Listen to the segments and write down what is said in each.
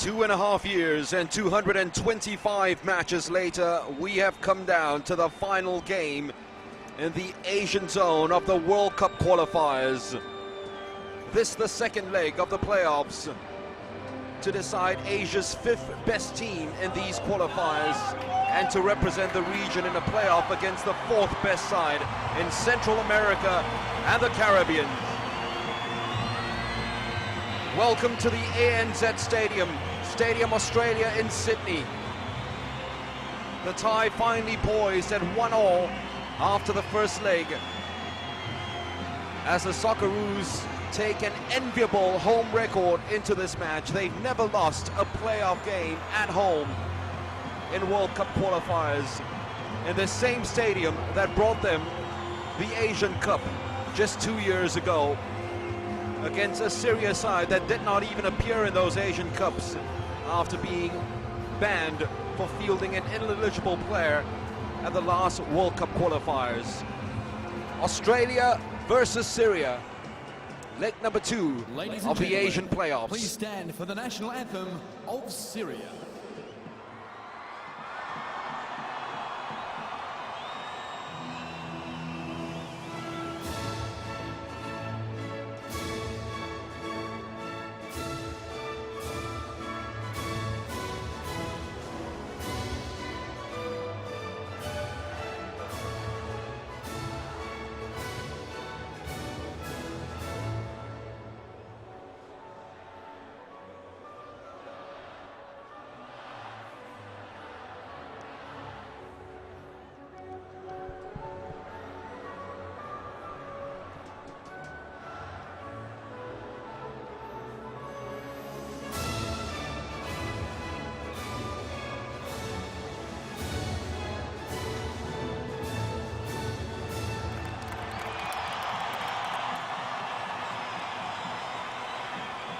2.5 years and 225 matches later, we have come down to the final game in the Asian zone of the World Cup qualifiers. This the second leg of the playoffs to decide Asia's 5th best team in these qualifiers and to represent the region in a playoff against the 4th best side in Central America and the Caribbean. Welcome to the ANZ Stadium Australia in Sydney. The tie finally poised at 1-1 after the first leg, as the Socceroos take an enviable home record into this match. They've never lost a playoff game at home in World Cup qualifiers, in the same stadium that brought them the Asian Cup just 2 years ago, against a Syria side that did not even appear in those Asian Cups after being banned for fielding an ineligible player at the last World Cup qualifiers. Australia versus Syria, leg number 2 of the Asian playoffs. Please stand for the national anthem of Syria.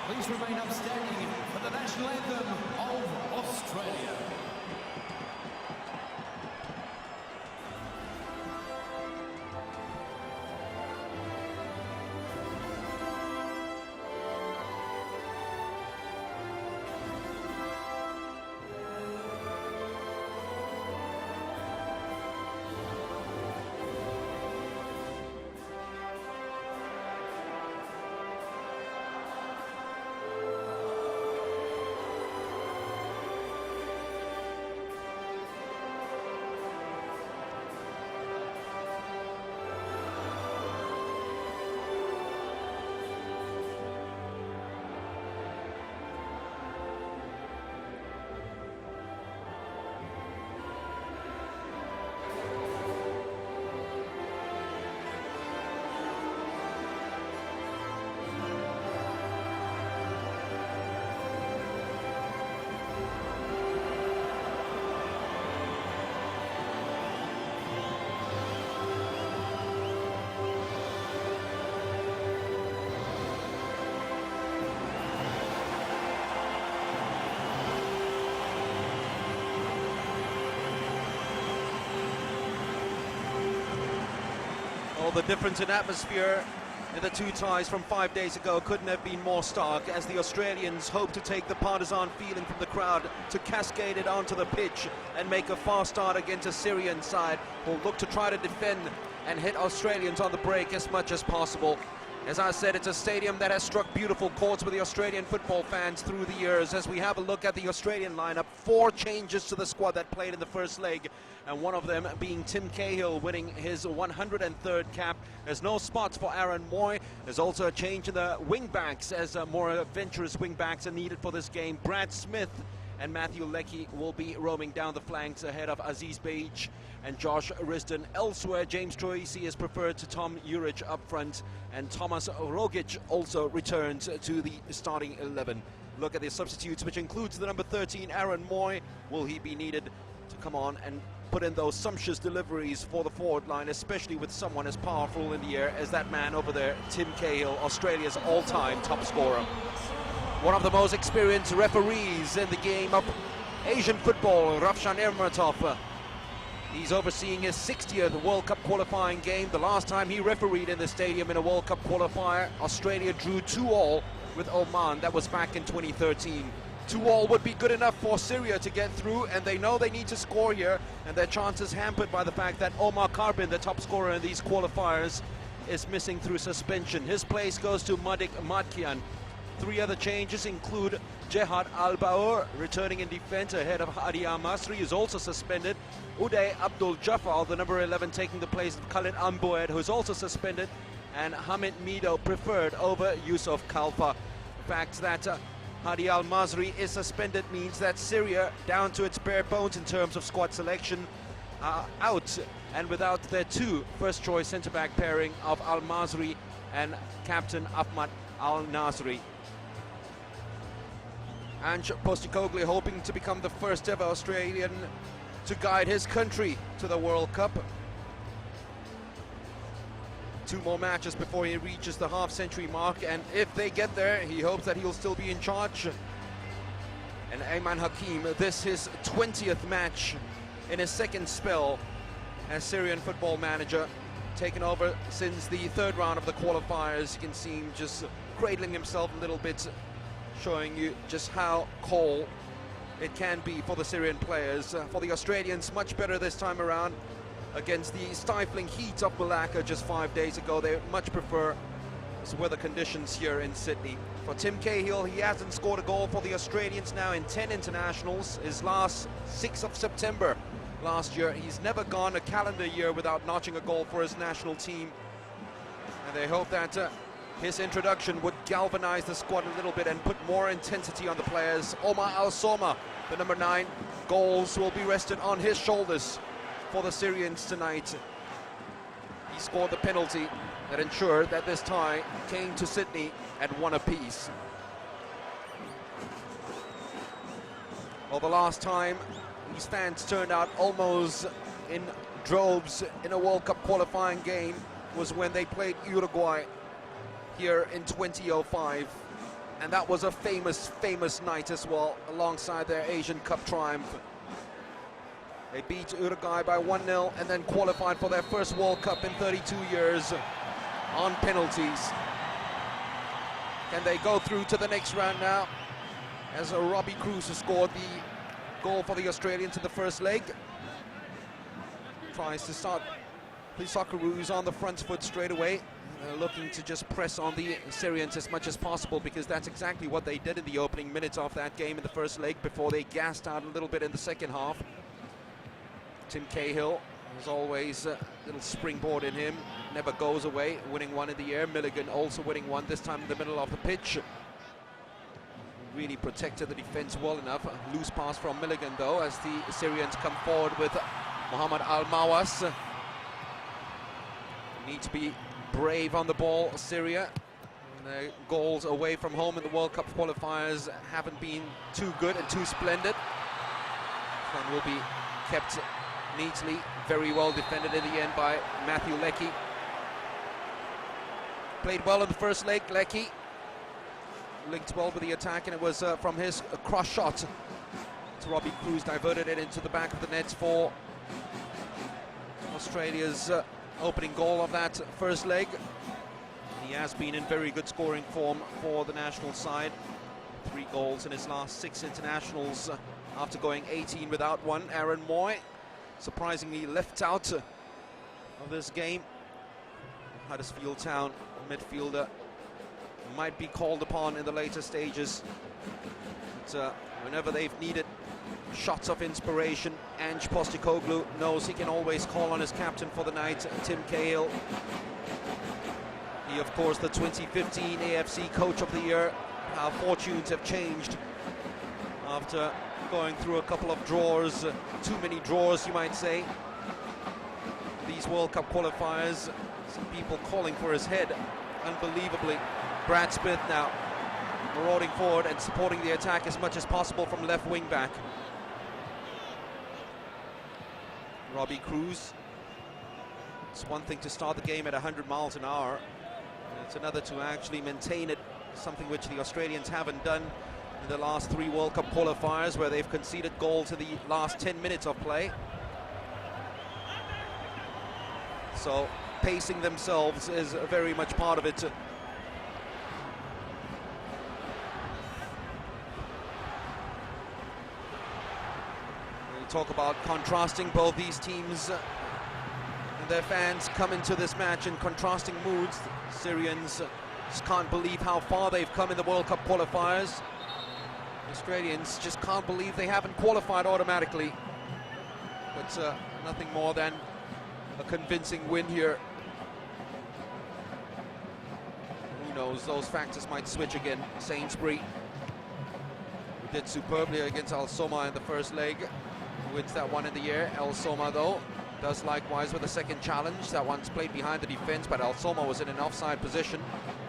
Please remain upstanding for the national anthem of Australia. The difference in atmosphere in the two ties from 5 days ago couldn't have been more stark, as the Australians hope to take the partisan feeling from the crowd to cascade it onto the pitch and make a fast start against a Syrian side who'll look to try to defend and hit Australians on the break as much as possible. As I said, it's a stadium that has struck beautiful chords with the Australian football fans through the years. As we have a look at the Australian lineup, 4 changes to the squad that played in the first leg, and one of them being Tim Cahill winning his 103rd cap. There's no spots for Aaron Moy. There's also a change in the wing backs, as more adventurous wing backs are needed for this game. Brad Smith and Matthew Leckie will be roaming down the flanks ahead of Aziz Beige and Josh Risdon. Elsewhere, James Troisi is preferred to Tom Urich up front, and Thomas Rogic also returns to the starting 11. Look at the substitutes, which includes the number 13, Aaron Moy. Will he be needed to come on and put in those sumptuous deliveries for the forward line, especially with someone as powerful in the air as that man over there, Tim Cahill, Australia's all-time top scorer. One of the most experienced referees in the game of Asian football, Ravshan Ermatov. He's overseeing his 60th World Cup qualifying game. The last time he refereed in the stadium in a World Cup qualifier, Australia drew 2-2 with Oman. That was back in 2013. 2-2 would be good enough for Syria to get through, and they know they need to score here, and their chances hampered by the fact that Omar Karbin, the top scorer in these qualifiers, is missing through suspension. His place goes to Madik Madkian. 3 other changes include Jehad Al-Baur returning in defense ahead of Hadi Al-Masri, who's also suspended. Uday Abdul Jafar, the number 11, taking the place of Khalid Amboed, who's also suspended, and Hamid Mido preferred over Yusuf Kalfa. The fact that Hadi Al-Masri is suspended means that Syria, down to its bare bones in terms of squad selection, are out, and without their 2 first-choice centre-back pairing of Al-Masri and captain Ahmad Al-Nasri. Ange Postecoglou hoping to become the first ever Australian to guide his country to the World Cup. 2 more matches before he reaches the half-century mark, and if they get there, he hopes that he'll still be in charge. And Ayman Hakim, this his 20th match in his 2nd spell as Syrian football manager, taken over since the 3rd round of the qualifiers. You can see him just cradling himself a little bit, showing you just how cold it can be for the Syrian players. For the Australians, much better this time around against the stifling heat of Malacca just 5 days ago. They much prefer the weather conditions here in Sydney. For Tim Cahill, he hasn't scored a goal for the Australians now in 10 internationals. His last 6th of September last year. He's never gone a calendar year without notching a goal for his national team. And they hope that his introduction would galvanize the squad a little bit and put more intensity on the players. Omar Al-Soma, the number 9, goals will be rested on his shoulders for the Syrians tonight. He scored the penalty that ensured that this tie came to Sydney at 1 apiece. Well, the last time these fans turned out almost in droves in a World Cup qualifying game was when they played Uruguay here in 2005, and that was a famous night as well, alongside their Asian Cup triumph. They beat Uruguay by 1-0 and then qualified for their first World Cup in 32 years on penalties. Can they go through to the next round now, as Robbie Cruz has scored the goal for the Australians in the first leg? Tries to start the Socceroos on the front foot straight away, looking to just press on the Syrians as much as possible, because that's exactly what they did in the opening minutes of that game in the first leg before they gassed out a little bit in the second half. Tim Cahill, as always, a little springboard in him, never goes away, winning one in the air. Milligan also winning one, this time in the middle of the pitch. Really protected the defense well enough. Loose pass from Milligan though, as the Syrians come forward with Mohamed Al-Mawas. Need to be brave on the ball, Syria. The goals away from home in the World Cup qualifiers haven't been too good and too splendid. This one will be kept neatly, very well defended in the end by Matthew Leckie. Played well in the first leg, Leckie. Linked well with the attack, and it was from his cross shot to Robbie Cruz, diverted it into the back of the net for Australia's opening goal of that first leg. He has been in very good scoring form for the national side. 3 goals in his last 6 internationals after going 18 without one. Aaron Moy surprisingly left out of this game. Huddersfield Town midfielder might be called upon in the later stages. But, whenever they've needed shots of inspiration, Ange Postecoglou knows he can always call on his captain for the night, Tim Cahill. He, of course, the 2015 AFC Coach of the Year. How fortunes have changed after going through a couple of draws, too many draws, you might say. These World Cup qualifiers, some people calling for his head, unbelievably. Brad Smith now marauding forward and supporting the attack as much as possible from left wing back. Robbie Cruz. It's one thing to start the game at 100 miles an hour. It's another to actually maintain it, something which the Australians haven't done in the last 3 World Cup qualifiers, where they've conceded goals in the last 10 minutes of play. So pacing themselves is very much part of it. talk about contrasting both these teams and their fans come into this match in contrasting moods. The Syrians just can't believe how far they've come in the World Cup qualifiers. The Australians just can't believe they haven't qualified automatically. But nothing more than a convincing win here. Who knows, those factors might switch again. Sainsbury, who did superbly against Al Soma in the first leg, wins that one in the air. Al Soma, though, does likewise with the second challenge. That one's played behind the defense, but Al Soma was in an offside position,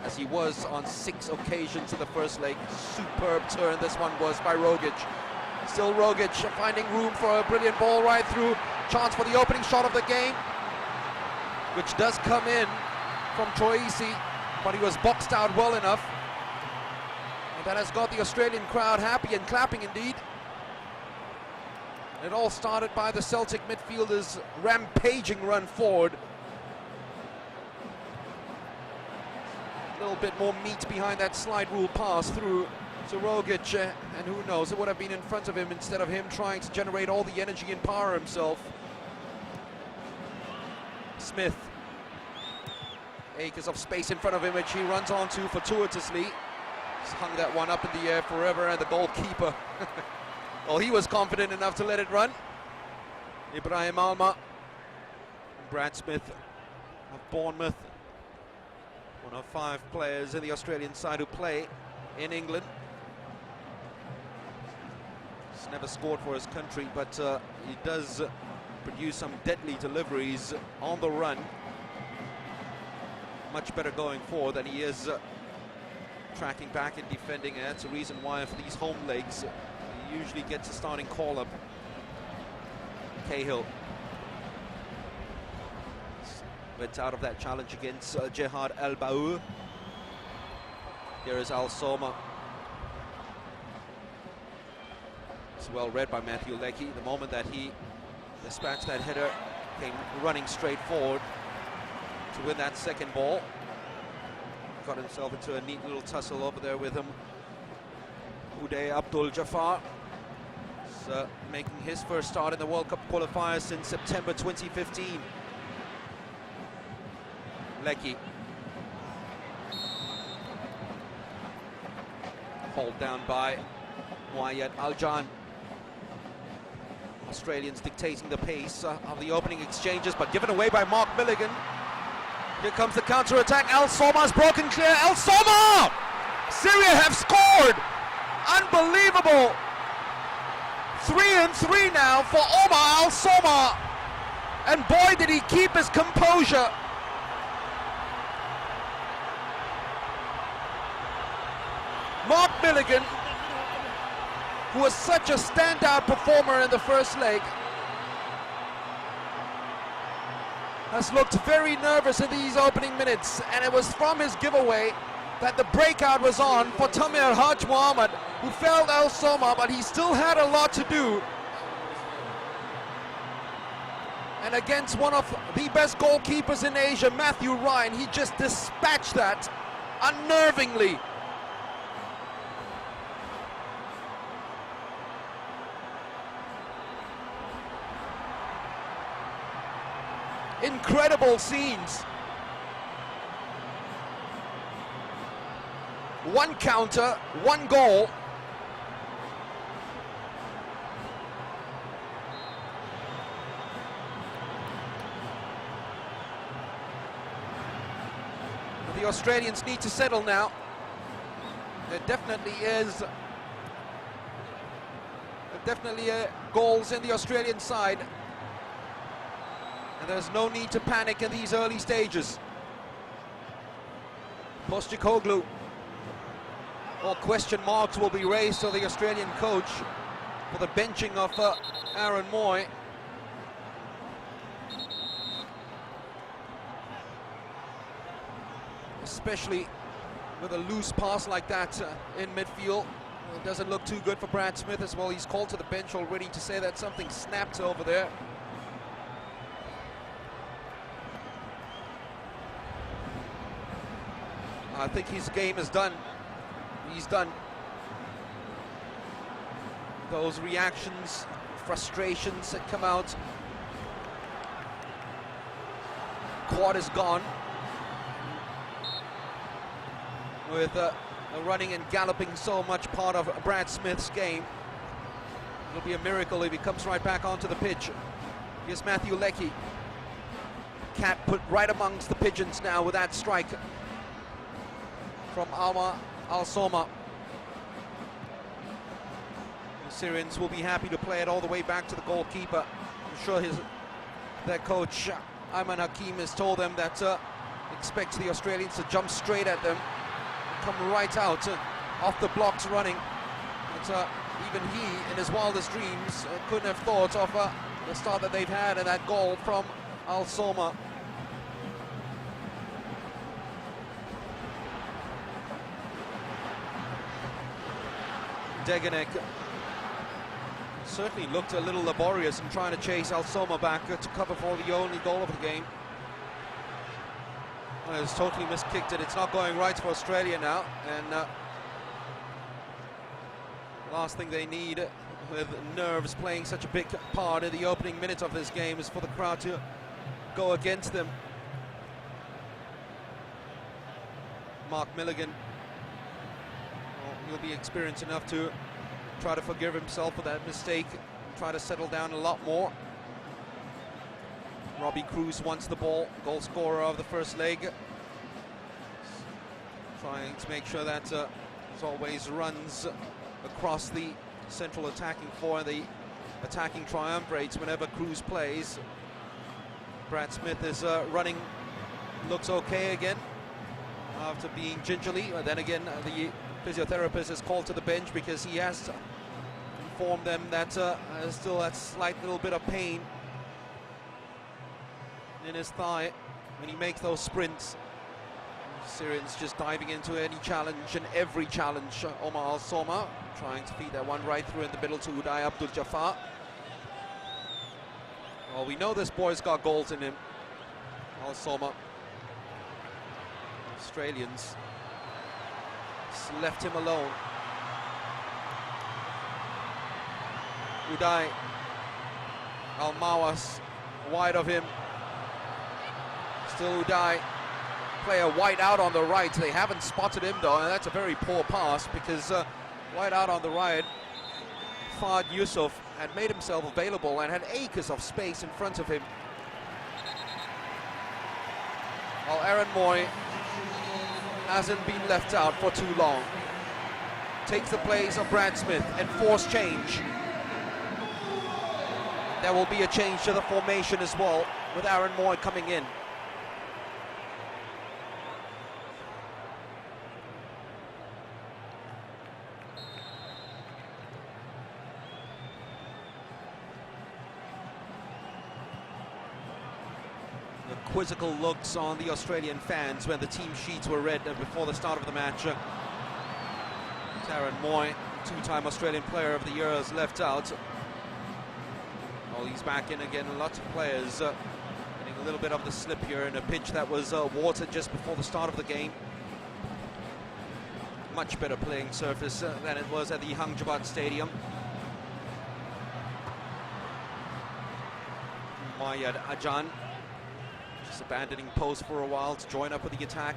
as he was on 6 occasions in the first leg. Superb turn this one was by Rogic. Still Rogic finding room for a brilliant ball right through. Chance for the opening shot of the game, which does come in from Troisi, but he was boxed out well enough. And that has got the Australian crowd happy and clapping indeed. It all started by the Celtic midfielders' rampaging run forward. A little bit more meat behind that slide rule pass through to Rogic, and who knows, it would have been in front of him instead of him trying to generate all the energy and power himself. Smith, acres of space in front of him, which he runs onto fortuitously. Just hung that one up in the air forever, and the goalkeeper, well, he was confident enough to let it run. Ibrahim Alma, Brad Smith of Bournemouth, one of 5 players in the Australian side who play in England. He's never scored for his country, but he does produce some deadly deliveries on the run. Much better going forward than he is tracking back and defending, and that's a reason why for these home legs he usually gets a starting call-up. Cahill went out of that challenge against Jihad Al-Baour. Here is Al Soma. It's well read by Matthew Leckie. The moment that he dispatched that header, came running straight forward to win that second ball. Got himself into a neat little tussle over there with him. Uday Abdul Jafar is making his first start in the World Cup qualifiers since September 2015. Leckie. Hauled down by Wayed Aljan. Australians dictating the pace of the opening exchanges, but given away by Mark Milligan. Here comes the counter-attack. Al Soma's broken clear. Al Soma! Syria have scored! Unbelievable! 3-3 now for Omar Al Soma. And boy, did he keep his composure. Mark Milligan, who was such a standout performer in the first leg, has looked very nervous in these opening minutes, and it was from his giveaway that the breakout was on for Tamir Haj Mohammed, who felled Al Soma, but he still had a lot to do. And against one of the best goalkeepers in Asia, Matthew Ryan, he just dispatched that unnervingly. Incredible scenes. One counter, one goal. The Australians need to settle now. There definitely is goals in the Australian side. And there's no need to panic in these early stages. Postecoglou, all question marks will be raised to the Australian coach for the benching of Aaron Moy. Especially with a loose pass like that in midfield. It doesn't look too good for Brad Smith as well. He's called to the bench already to say that something snapped over there. I think his game is done. He's done. Those reactions frustrations that come out. Quad is gone. With running and galloping so much part of Brad Smith's game. It'll be a miracle if he comes right back onto the pitch. Here's Matthew Leckie. Cat put right amongst the pigeons now with that strike from Alma Al-Soma. The Syrians will be happy to play it all the way back to the goalkeeper. I'm sure their coach Ayman Hakim has told them that expect the Australians to jump straight at them, come right out off the blocks running. But even he, in his wildest dreams, couldn't have thought of the start that they've had and that goal from Al-Soma. Degenek certainly looked a little laborious in trying to chase Al-Soma back to cover for the only goal of the game. Well, it's totally miskicked it. It's not going right for Australia now, and last thing they need, with nerves playing such a big part in the opening minutes of this game, is for the crowd to go against them. Mark Milligan, well, he'll be experienced enough to try to forgive himself for that mistake, try to settle down a lot more. Robbie Cruz wants the ball, goal scorer of the first leg. Trying to make sure that there's always runs across the central attacking four, the attacking triumvirates whenever Cruz plays. Brad Smith is running, looks okay again after being gingerly. But then again, the physiotherapist is called to the bench because he has informed them that there's still that slight little bit of pain in his thigh when he makes those sprints. Syrians just diving into any challenge and every challenge. Omar Al-Soma trying to feed that one right through in the middle to Uday Abdul Jafar. Well, we know this boy's got goals in him, Al-Soma. Australians just left him alone. Uday Al-Mawas wide of him. Still Uday. Player wide out on the right. They haven't spotted him though, and that's a very poor pass because wide out on the right, Fahd Yusuf had made himself available and had acres of space in front of him. While Aaron Moy hasn't been left out for too long. Takes the place of Brad Smith and force change. There will be a change to the formation as well, with Aaron Moy coming in. Quizzical looks on the Australian fans when the team sheets were read before the start of the match. Aaron Moy, two-time Australian Player of the Year, is left out. Well, he's back in again. Lots of players getting a little bit of the slip here in a pitch that was watered just before the start of the game. Much better playing surface than it was at the Hangjabat Stadium. Mayad Ajan just abandoning post for a while to join up with the attack.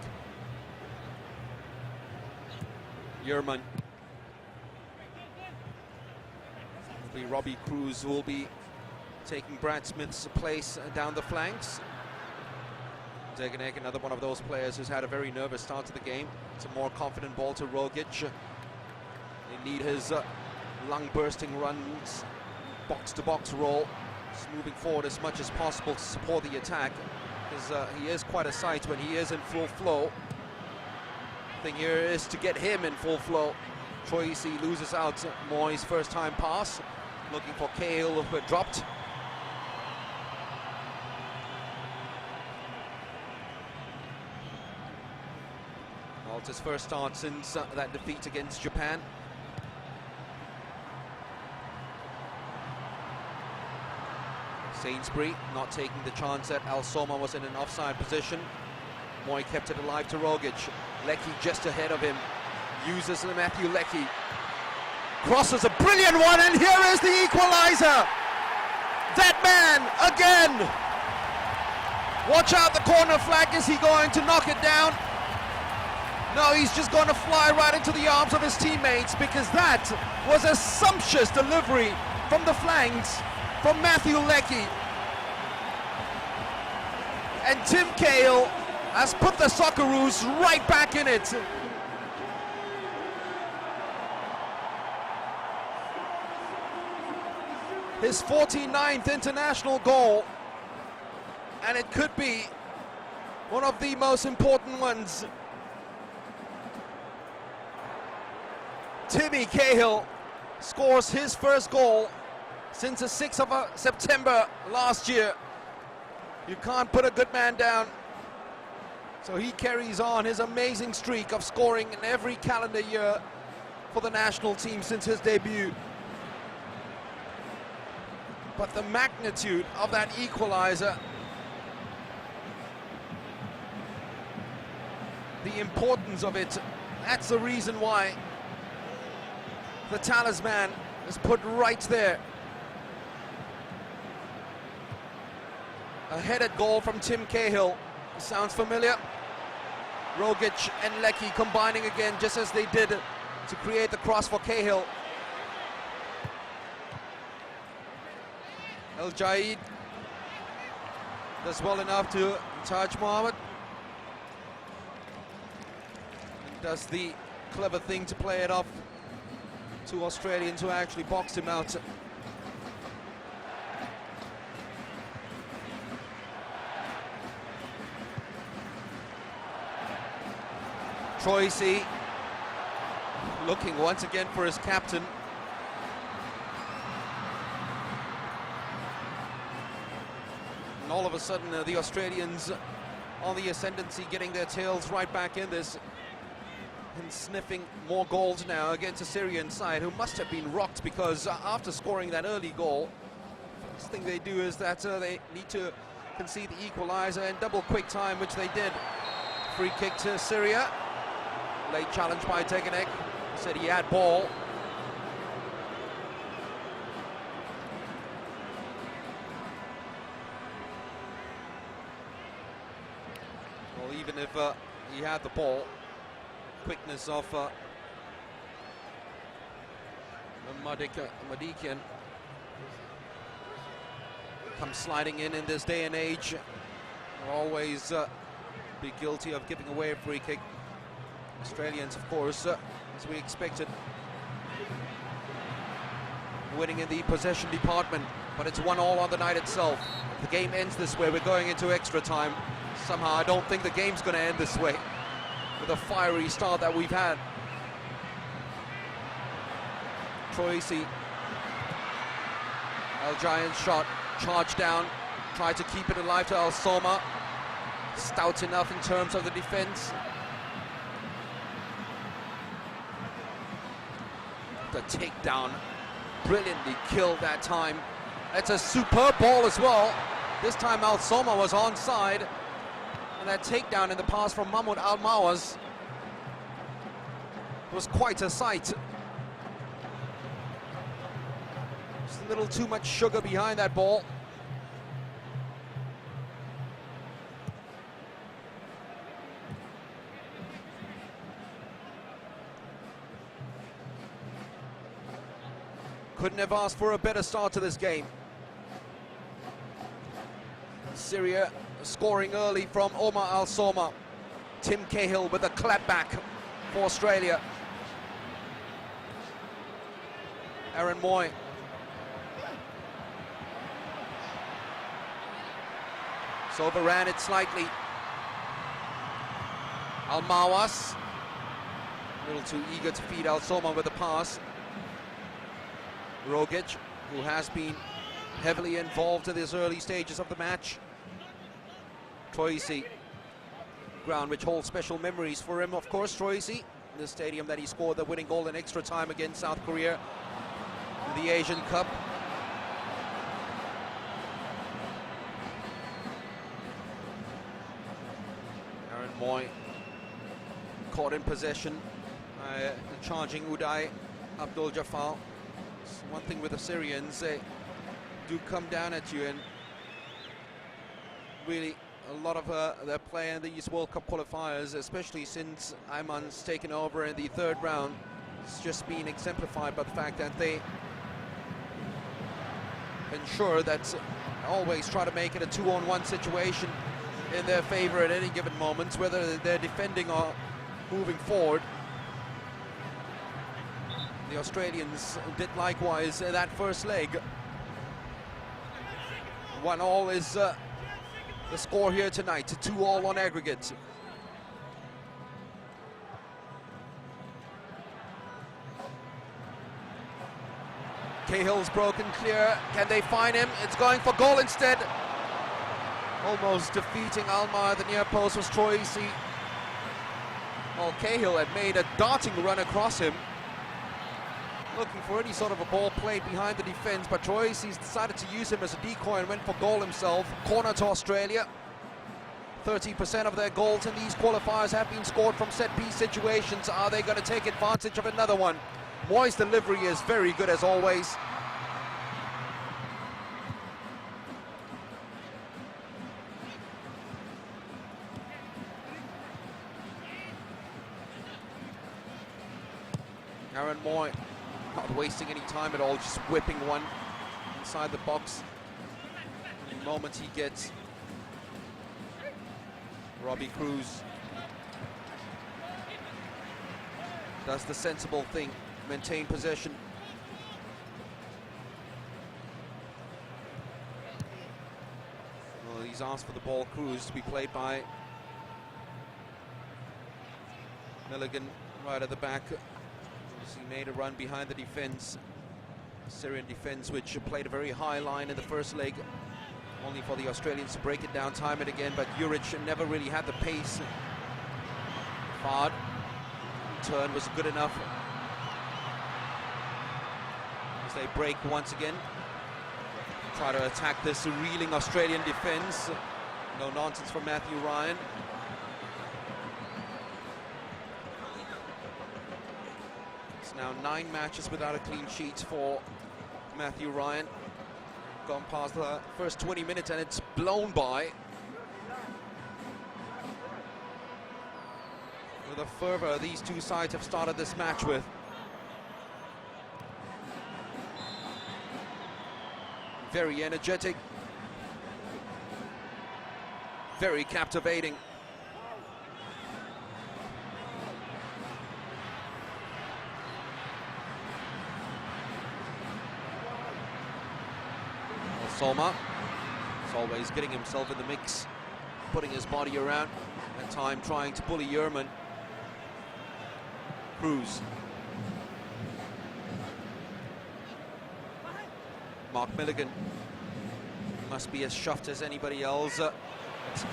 Yerman. It'll be Robbie Cruz who will be taking Brad Smith's place down the flanks. Degenek, another one of those players who's had a very nervous start to the game. It's a more confident ball to Rogic. They need his lung-bursting runs, box-to-box roll, just moving forward as much as possible to support the attack, because he is quite a sight when he is in full flow. The thing here is to get him in full flow. Troisi loses out Moy's first time pass, looking for Cahill who had dropped. Well, it's his first start since that defeat against Japan. Sainsbury not taking the chance that Al-Soma was in an offside position. Moy kept it alive to Rogic. Leckie just ahead of him. Uses Matthew Leckie. Crosses a brilliant one, and here is the equalizer. That man again. Watch out, the corner flag. Is he going to knock it down? No, he's just going to fly right into the arms of his teammates, because that was a sumptuous delivery from the flanks from Matthew Leckie. And Tim Cahill has put the Socceroos right back in it. His 49th international goal, and it could be one of the most important ones. Timmy Cahill scores his first goal since the 6th of September last year. You can't put a good man down. So he carries on his amazing streak of scoring in every calendar year for the national team since his debut. But the magnitude of that equalizer, the importance of it, that's the reason why the talisman is put right there. A headed goal from Tim Cahill. Sounds familiar. Rogic and Leckie combining again, just as they did to create the cross for Cahill. El Jaid does well enough to touch Mohammed. And does the clever thing to play it off to Australians who actually boxed him out. Troisi looking once again for his captain. And all of a sudden the Australians on the ascendancy, getting their tails right back in this and sniffing more goals now against a Syrian side who must have been rocked, because after scoring that early goal, first thing they do is that they need to concede the equalizer in double quick time, which they did. Free kick to Syria. Late challenge by Tegenek. Said he had ball. Well, even if he had the ball, quickness of Madikian comes sliding in this day and age. Will always be guilty of giving away a free kick. Australians, of course, as we expected, winning in the possession department, but it's 1-1 on the night itself. If the game ends this way, we're going into extra time. Somehow I don't think the game's going to end this way, with a fiery start that we've had. Troisi, Al Giant's shot, charged down, tried to keep it alive to Al Soma. Stout enough in terms of the defense. The takedown, brilliantly killed that time. That's a superb ball as well. This time Al Soma was onside, and that takedown in the pass from Mahmoud Al Mawaz was quite a sight. Just a little too much sugar behind that ball. Couldn't have asked for a better start to this game. Syria scoring early from Omar Al Soma. Tim Cahill with a clap back for Australia. Aaron Moy. So overran it slightly. Al Mawas, a little too eager to feed Al Soma with the pass. Rogic, who has been heavily involved in these early stages of the match. Troisi, ground which holds special memories for him, of course. Troisi, the stadium that he scored the winning goal in extra time against South Korea in the Asian Cup. Aaron Moy caught in possession, charging Uday. Abdul Jafar. It's one thing with the Syrians, they do come down at you, and really a lot of their play in these World Cup qualifiers, especially since Ayman's taken over in the third round, it's just been exemplified by the fact that they ensure that always try to make it a 2-on-1 situation in their favor at any given moment, whether they're defending or moving forward. The Australians did likewise in that first leg. 1-1 is the score here tonight, 2-2 on aggregate. Cahill's broken clear. Can they find him? It's going for goal instead. Almost defeating Alma at the near post was Troisi. Well, Cahill had made a darting run across him, looking for any sort of a ball played behind the defense, but Troisi's decided to use him as a decoy and went for goal himself. Corner to Australia. 30% of their goals in these qualifiers have been scored from set-piece situations. Are they going to take advantage of another one? Moy's delivery is very good as always. Aaron Moy not wasting any time at all, just whipping one inside the box. The moment he gets Robbie Cruz does the sensible thing, maintain possession. Well, he's asked for the ball, Cruz, to be played by Milligan right at the back. He made a run behind the defense, Syrian defense, which played a very high line in the first leg, only for the Australians to break it down time and again, but Juric never really had the pace. Fard turn was good enough as they break once again, try to attack this reeling Australian defense. No nonsense from Matthew Ryan. It's now 9 matches without a clean sheet for Matthew Ryan. Gone past the first 20 minutes and it's blown by. With the fervor these two sides have started this match with. Very energetic, very captivating. Soma is always getting himself in the mix, putting his body around, at time trying to bully Yerman. Cruz. Mark Milligan must be as chuffed as anybody else.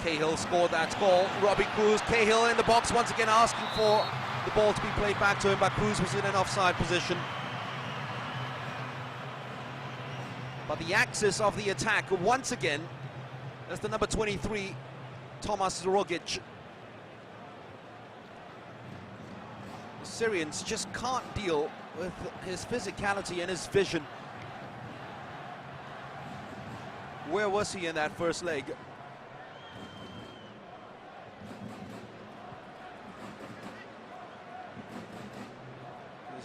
Cahill scored that goal. Robbie Cruz, Cahill in the box once again asking for the ball to be played back to him, but Cruz was in an offside position. But the axis of the attack once again is the number 23, Tomas Rogic. The Syrians just can't deal with his physicality and his vision. Where was he in that first leg?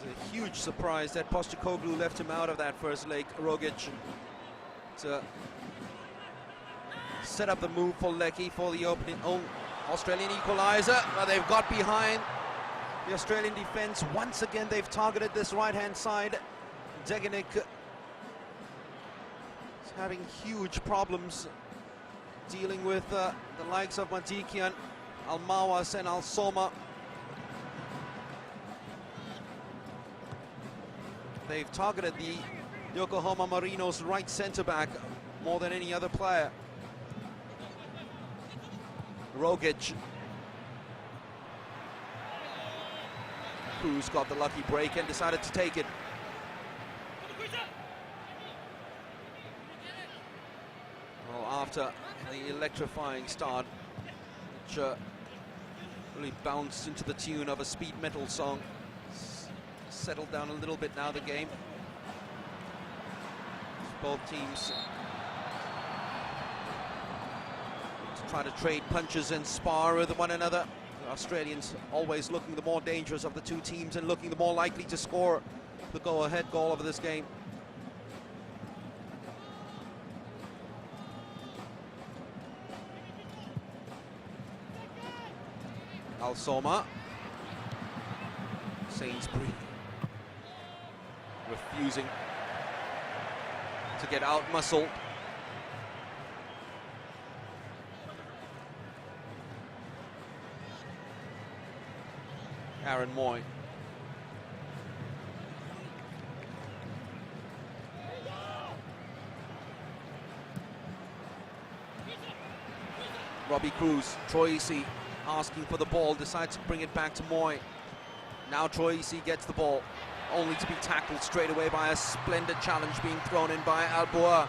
A huge surprise that Postecoglou left him out of that first leg, Rogic, to set up the move for Leckie for the opening Australian equalizer. But they've got behind the Australian defense. Once again, they've targeted this right-hand side. Degenik is having huge problems dealing with the likes of Madikian, Almawas and Al-Soma. They've targeted the Yokohama Marinos right centre-back more than any other player. Rogic. Cruz got the lucky break and decided to take it. Well, after the electrifying start, which really bounced into the tune of a speed metal song, settled down a little bit now, the game. Both teams try to trade punches and spar with one another. The Australians always looking the more dangerous of the two teams and looking the more likely to score the go-ahead goal of this game. Al-Soma. Sainsbury refusing to get out-muscled. Aaron Moy. Robbie Cruz, Troisi asking for the ball, decides to bring it back to Moy. Now Troisi gets the ball, only to be tackled straight away by a splendid challenge being thrown in by Alboa.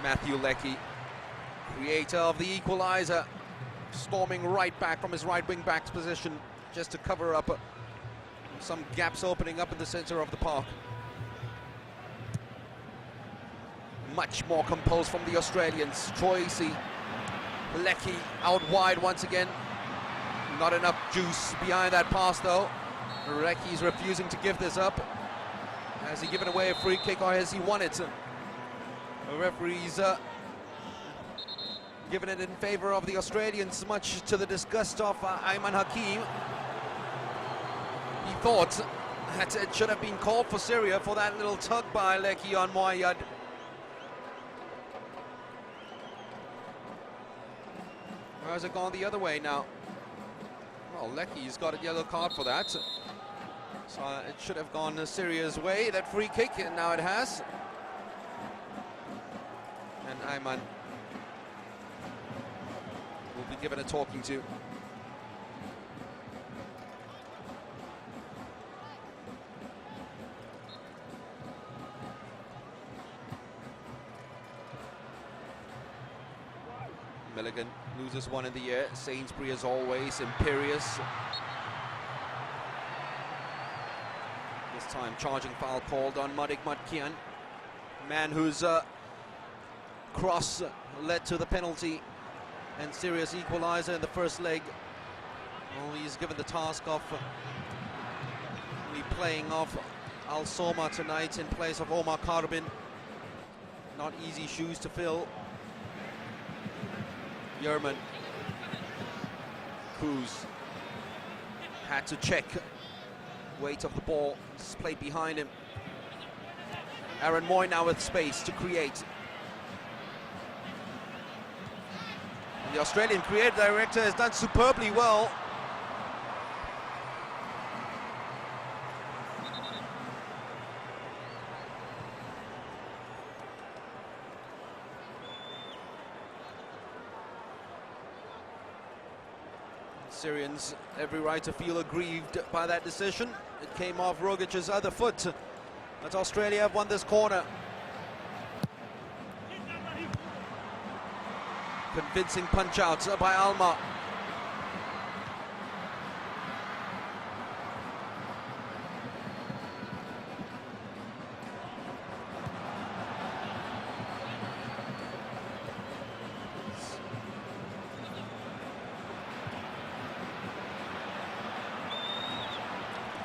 Matthew Leckie, creator of the equalizer, storming right back from his right wing back's position just to cover up some gaps opening up in the center of the park. Much more composed from the Australians. Troisi, Leckie out wide once again. Not enough juice behind that pass though. Leckie's refusing to give this up. Has he given away a free kick or has he won it? The referee's given it in favor of the Australians, much to the disgust of Ayman Hakim. He thought that it should have been called for Syria for that little tug by Leckie on Moayad. Or has it gone the other way now? Well, Leckie's got a yellow card for that. So it should have gone Syria's way, that free kick, and now it has. And Ayman will be given a talking to. Milligan loses one in the air. Sainsbury, as always, imperious. This time, charging foul called on Madik Matkian. Man whose cross led to the penalty and serious equalizer in the first leg. Well, he's given the task of playing off Al-Soma tonight in place of Omar Karbin. Not easy shoes to fill. Yerman. Cruz had to check weight of the ball, it's played behind him. Aaron Moy now with space to create. And the Australian creative director has done superbly well. Syrians every right to feel aggrieved by that decision. It came off Rogic's other foot, but Australia have won this corner. Convincing punch out by Alma.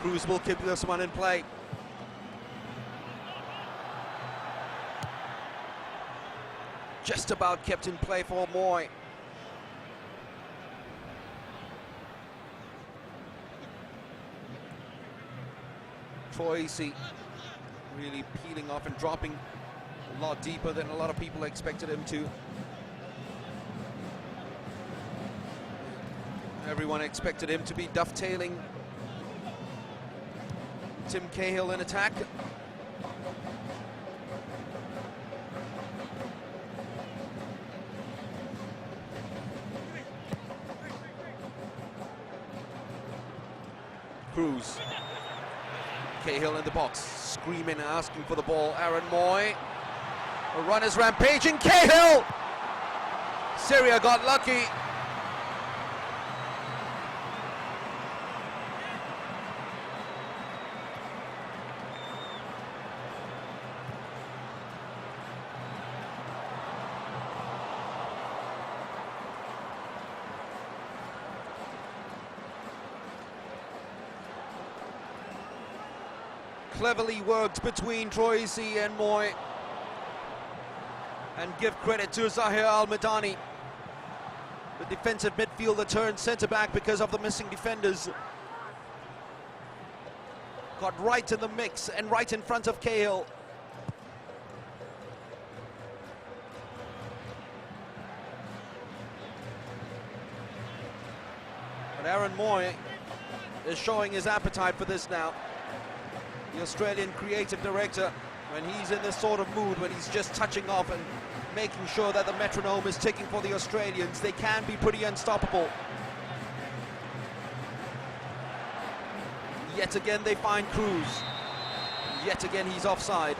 Cruz will keep this one in play. Just about kept in play for Moy. Troisi really peeling off and dropping a lot deeper than a lot of people expected him to. Everyone expected him to be dovetailing Tim Cahill in attack. Cruz. Cahill in the box, screaming, asking for the ball. Aaron Moy. A run is rampaging. Cahill! Syria got lucky. Cleverly worked between Troisi and Moy. And give credit to Zahir Al-Madani, the defensive midfielder turned centre-back because of the missing defenders. Got right in the mix and right in front of Cahill. But Aaron Moy is showing his appetite for this now. The Australian creative director, when he's in this sort of mood, when he's just touching off and making sure that the metronome is ticking for the Australians, they can be pretty unstoppable. Yet again they find Cruz. Yet again he's offside.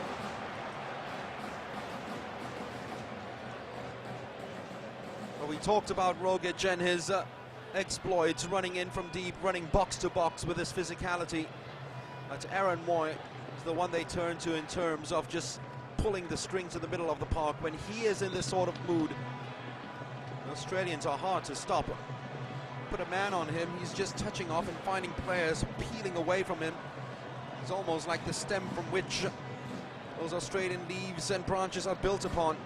Well, we talked about Rogic and his exploits, running in from deep, running box to box with his physicality. But Aaron Moy is the one they turn to in terms of just pulling the strings in the middle of the park when he is in this sort of mood. The Australians are hard to stop. Put a man on him, he's just touching off and finding players peeling away from him. It's almost like the stem from which those Australian leaves and branches are built upon.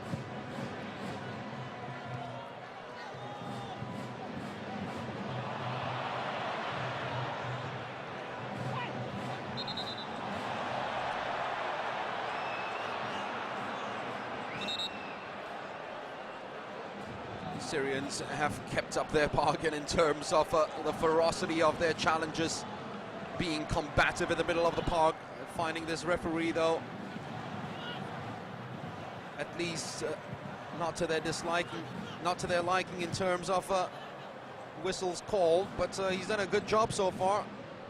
Syrians have kept up their bargain in terms of the ferocity of their challenges, being combative in the middle of the park. Finding this referee, though, at least not to their disliking, not to their liking in terms of whistles called, but he's done a good job so far.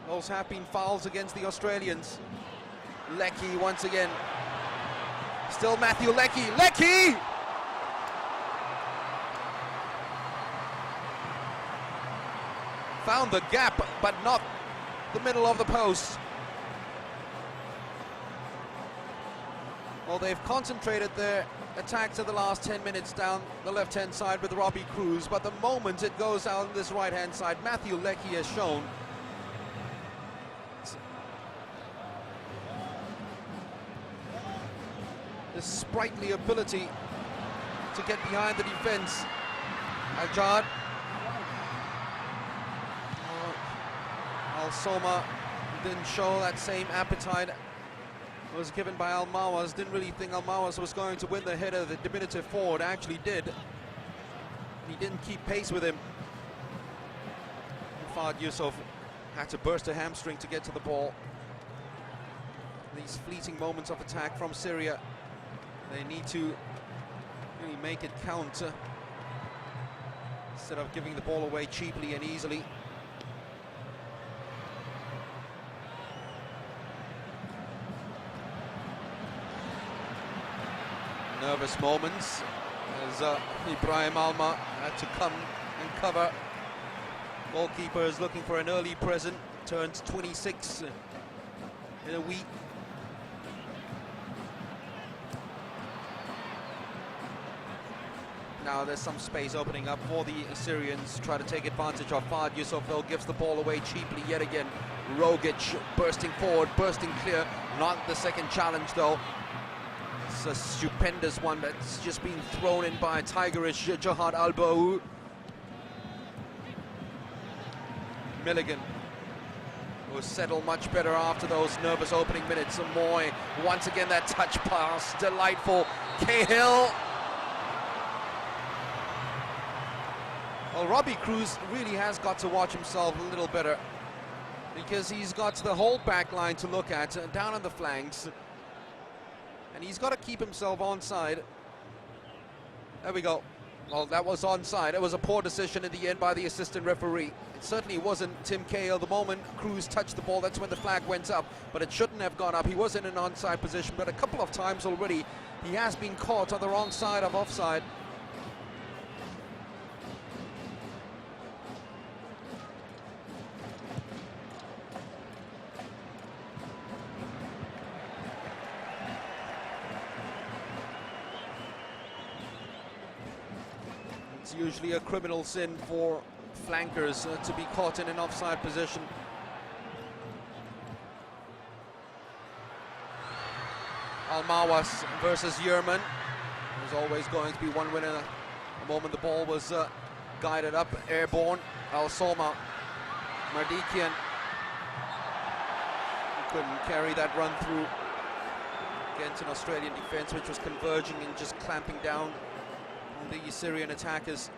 Those have been fouls against the Australians. Leckie once again. Still Matthew Leckie. Leckie! Found the gap, but not the middle of the post. Well, they've concentrated their attacks in the last 10 minutes down the left-hand side with Robbie Cruz, but the moment it goes down this right-hand side, Matthew Leckie has shown the sprightly ability to get behind the defense. Ajad. Al-Soma didn't show that same appetite was given by Al-Mawas. Didn't really think Al-Mawas was going to win the header. The diminutive forward actually did. He didn't keep pace with him. Fahd Yusuf had to burst a hamstring to get to the ball. These fleeting moments of attack from Syria, they need to really make it count instead of giving the ball away cheaply and easily. Nervous moments as Ibrahim Alma had to come and cover. Goalkeeper is looking for an early present, turns 26 in a week. Now there's some space opening up for the Assyrians. Try to take advantage of Fahd Yusuf, though, gives the ball away cheaply yet again. Rogic bursting forward, bursting clear. Not the second challenge, though. It's a stupendous one that's just being thrown in by tigerish Jihad Al-Baou. Milligan will settle much better after those nervous opening minutes. Moy, once again that touch pass, delightful. Cahill. Well, Robbie Cruz really has got to watch himself a little better, because he's got the whole back line to look at, down on the flanks, and he's got to keep himself onside. There we go. Well, that was onside. It was a poor decision in the end by the assistant referee. It certainly wasn't Tim Cahill. The moment Cruz touched the ball, that's when the flag went up, but it shouldn't have gone up. He was in an onside position, but a couple of times already he has been caught on the wrong side of offside. It's usually a criminal sin for flankers to be caught in an offside position. Mawas versus Yerman. There's always going to be one winner. The moment the ball was guided up, airborne. Al-Soma, Mardikian couldn't carry that run through against an Australian defense which was converging and just clamping down on the Syrian attackers.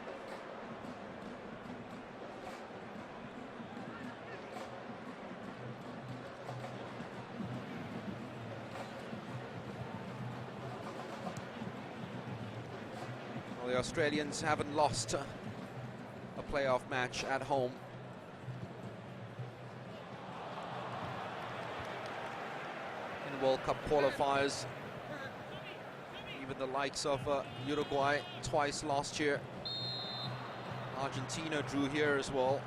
Well, the Australians haven't lost a playoff match at home. In World Cup qualifiers, even the likes of Uruguay twice last year. Argentina drew here as well.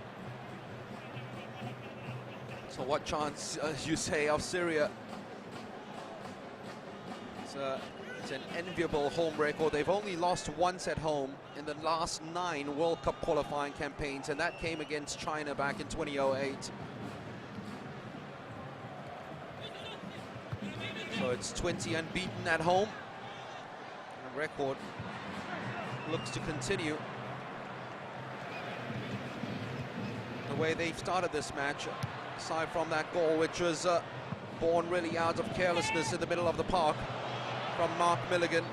So what chance, you say, of Syria? It's an enviable home record. They've only lost once at home in the last 9 World Cup qualifying campaigns, and that came against China back in 2008. So it's 20 unbeaten at home. The record looks to continue the way they've started this match, aside from that goal, which was born really out of carelessness in the middle of the park from Mark Milligan.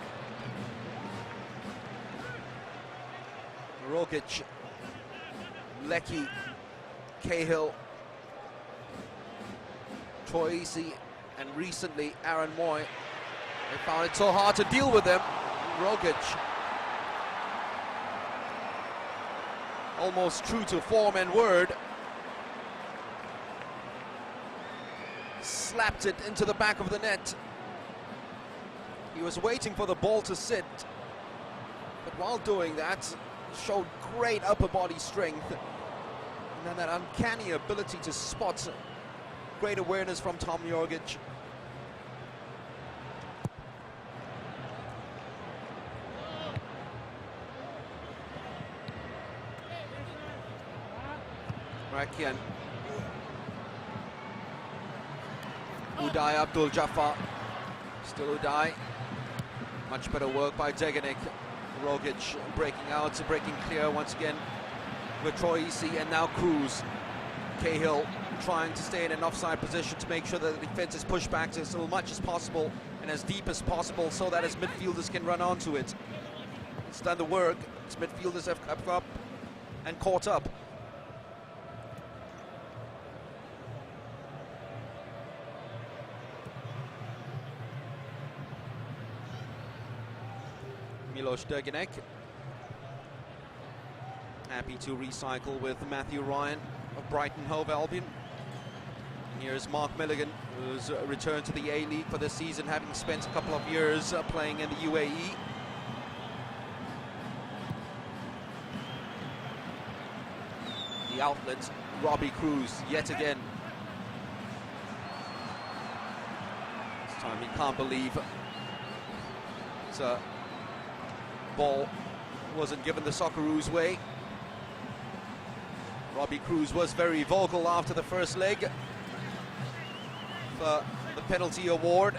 Rogic, Leckie, Cahill, Troisi, and recently Aaron Moy. They found it so hard to deal with them. Rogic, almost true to form and word, slapped it into the back of the net. He was waiting for the ball to sit, but while doing that, showed great upper body strength, and then that uncanny ability to spot. Great awareness from Tom Jorgic. Rakian. Uday Abdul Jafar. Still Uday. Much better work by Deganek. Rogic breaking out, breaking clear once again with Troisi, and now Cruz. Cahill trying to stay in an offside position to make sure that the defense is pushed back as much as possible and as deep as possible so that his midfielders can run onto it. It's done the work. His midfielders have come up and caught up. Milos Deganek happy to recycle with Matthew Ryan of Brighton Hove Albion. And here's Mark Milligan, who's returned to the A-League for this season, having spent a couple of years playing in the UAE. The outlet, Robbie Cruz, yet again. This time he can't believe it's a ball wasn't given the Socceroos way. Robbie Cruz was very vocal after the first leg for the penalty award.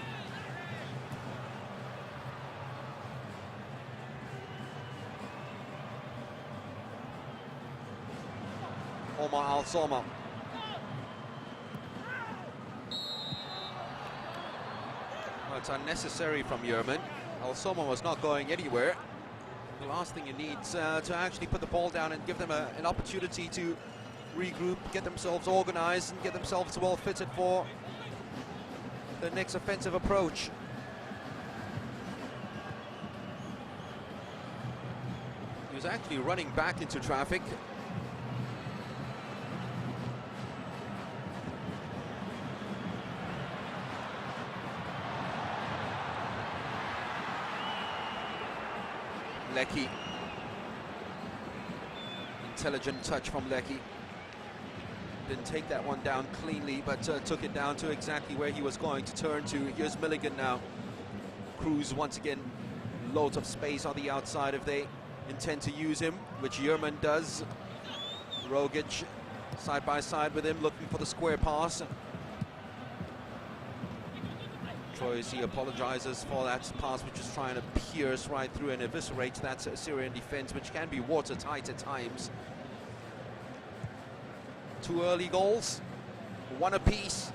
Omar Al-Soma. Well, it's unnecessary from Yerman. Al-Soma was not going anywhere. The last thing you need to actually put the ball down and give them an opportunity to regroup, get themselves organized, and get themselves well fitted for the next offensive approach. He was actually running back into traffic. Leckie. Intelligent touch from Leckie. Didn't take that one down cleanly, but took it down to exactly where he was going to turn to. Here's Milligan now. Cruz once again, loads of space on the outside if they intend to use him, which Yerman does. Rogic side by side with him, looking for the square pass. Troisi apologizes for that pass, which is trying to pierce right through and eviscerate that Syrian defense, which can be watertight at times. 2 early goals, 1 apiece.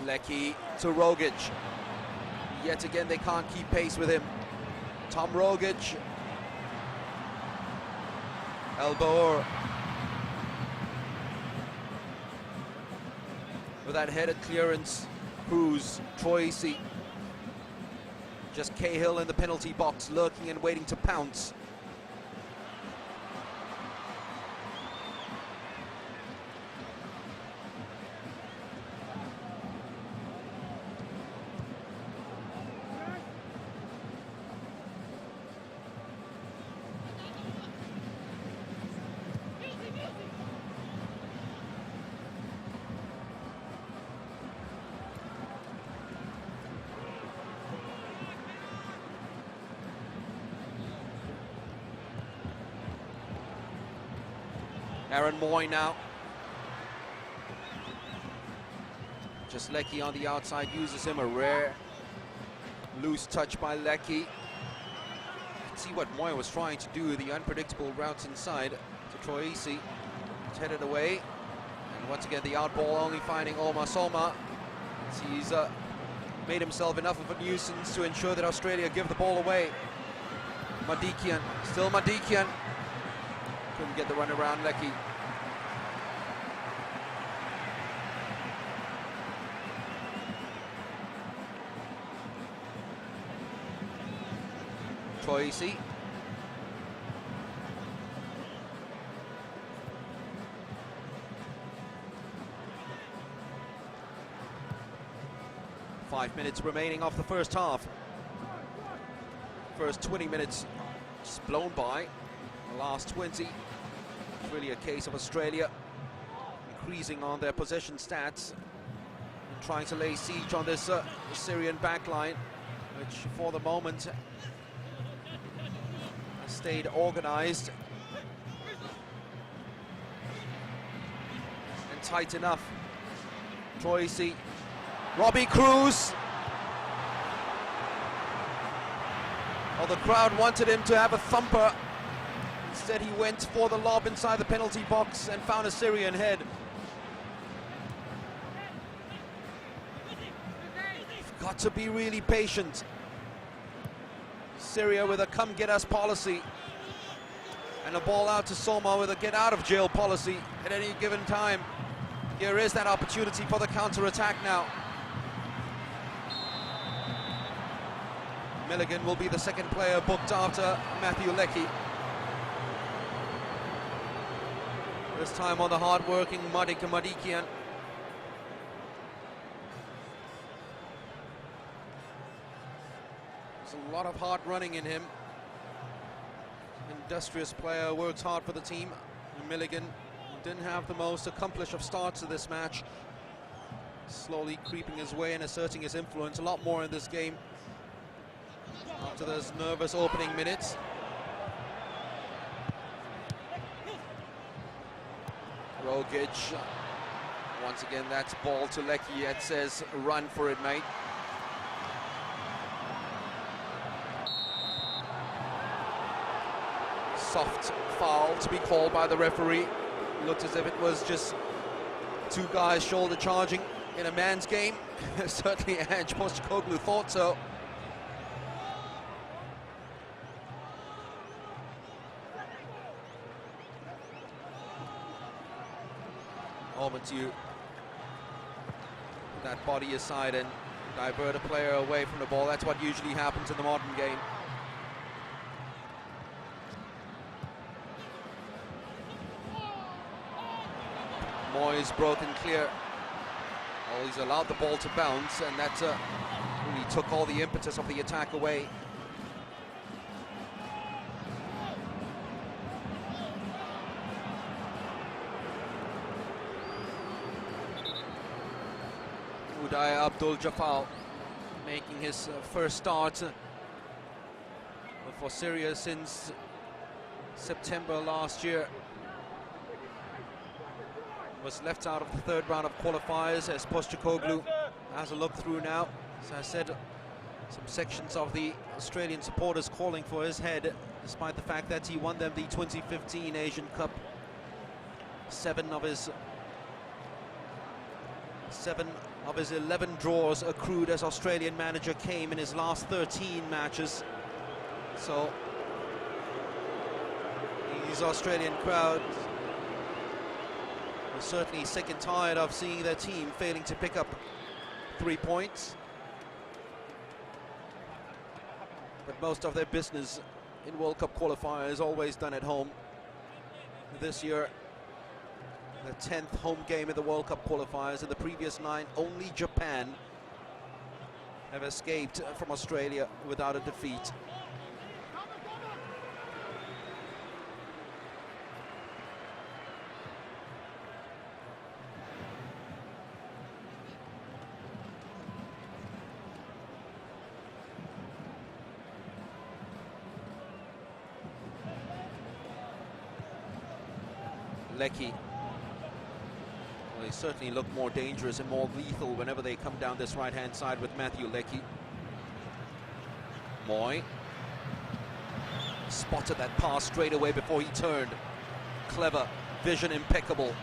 Lecky to Rogic. Yet again, they can't keep pace with him. Tom Rogic. Elbow. With that headed clearance, Cruz, Troisi. Just Cahill in the penalty box, lurking and waiting to pounce. Aaron Moy now. Just Lecky on the outside, uses him, a rare loose touch by Lecky. See what Moy was trying to do, the unpredictable routes inside to Troisi. It's headed away. And once again, the out ball only finding Omar Soma. He's made himself enough of a nuisance to ensure that Australia give the ball away. Madikian, still Madikian. Couldn't get the run around Lecky. Troisi. Five minutes remaining of the first half. First 20 minutes just blown by. The last 20. It's really a case of Australia increasing on their possession stats and trying to lay siege on this Syrian backline, which for the moment has stayed organized and tight enough. Troisi, Robbie Cruz. Well, the crowd wanted him to have a thumper. Instead, he went for the lob inside the penalty box and found a Syrian head. You've got to be really patient. Syria with a come get us policy. And a ball out to Soma with a get out of jail policy at any given time. Here is that opportunity for the counter-attack now. Milligan will be the second player booked after Matthew Lecky. This time on the hard-working Madikian. There's a lot of hard running in him. Industrious player, works hard for the team. Milligan didn't have the most accomplished of starts to this match. Slowly creeping his way and asserting his influence a lot more in this game after those nervous opening minutes. Rogic, once again that's ball to Lecky. It says run for it, mate. Soft foul to be called by the referee. Looked as if it was just two guys shoulder charging in a man's game. Certainly Ange Postecoglou thought so. Moment to put that body aside and divert a player away from the ball. That's what usually happens in the modern game. Moyes broken clear. Well, he's allowed the ball to bounce, and that really took all the impetus of the attack away. Uday Abdul Jafal making his first start for Syria since September last year. was left out of the third round of qualifiers, as Postecoglou has a look through now. As I said, some sections of the Australian supporters calling for his head, despite the fact that he won them the 2015 Asian Cup. 7 of his 11 draws accrued as Australian manager came in his last 13 matches. So these Australian crowds are certainly sick and tired of seeing their team failing to pick up 3 points. But most of their business in World Cup qualifiers is always done at home. This year, the 10th home game in the World Cup qualifiers. In the previous 9, only Japan have escaped from Australia without a defeat. Leckie. Well, they certainly look more dangerous and more lethal whenever they come down this right-hand side with Matthew Leckie. Moy spotted that pass straight away before he turned. Clever, vision impeccable.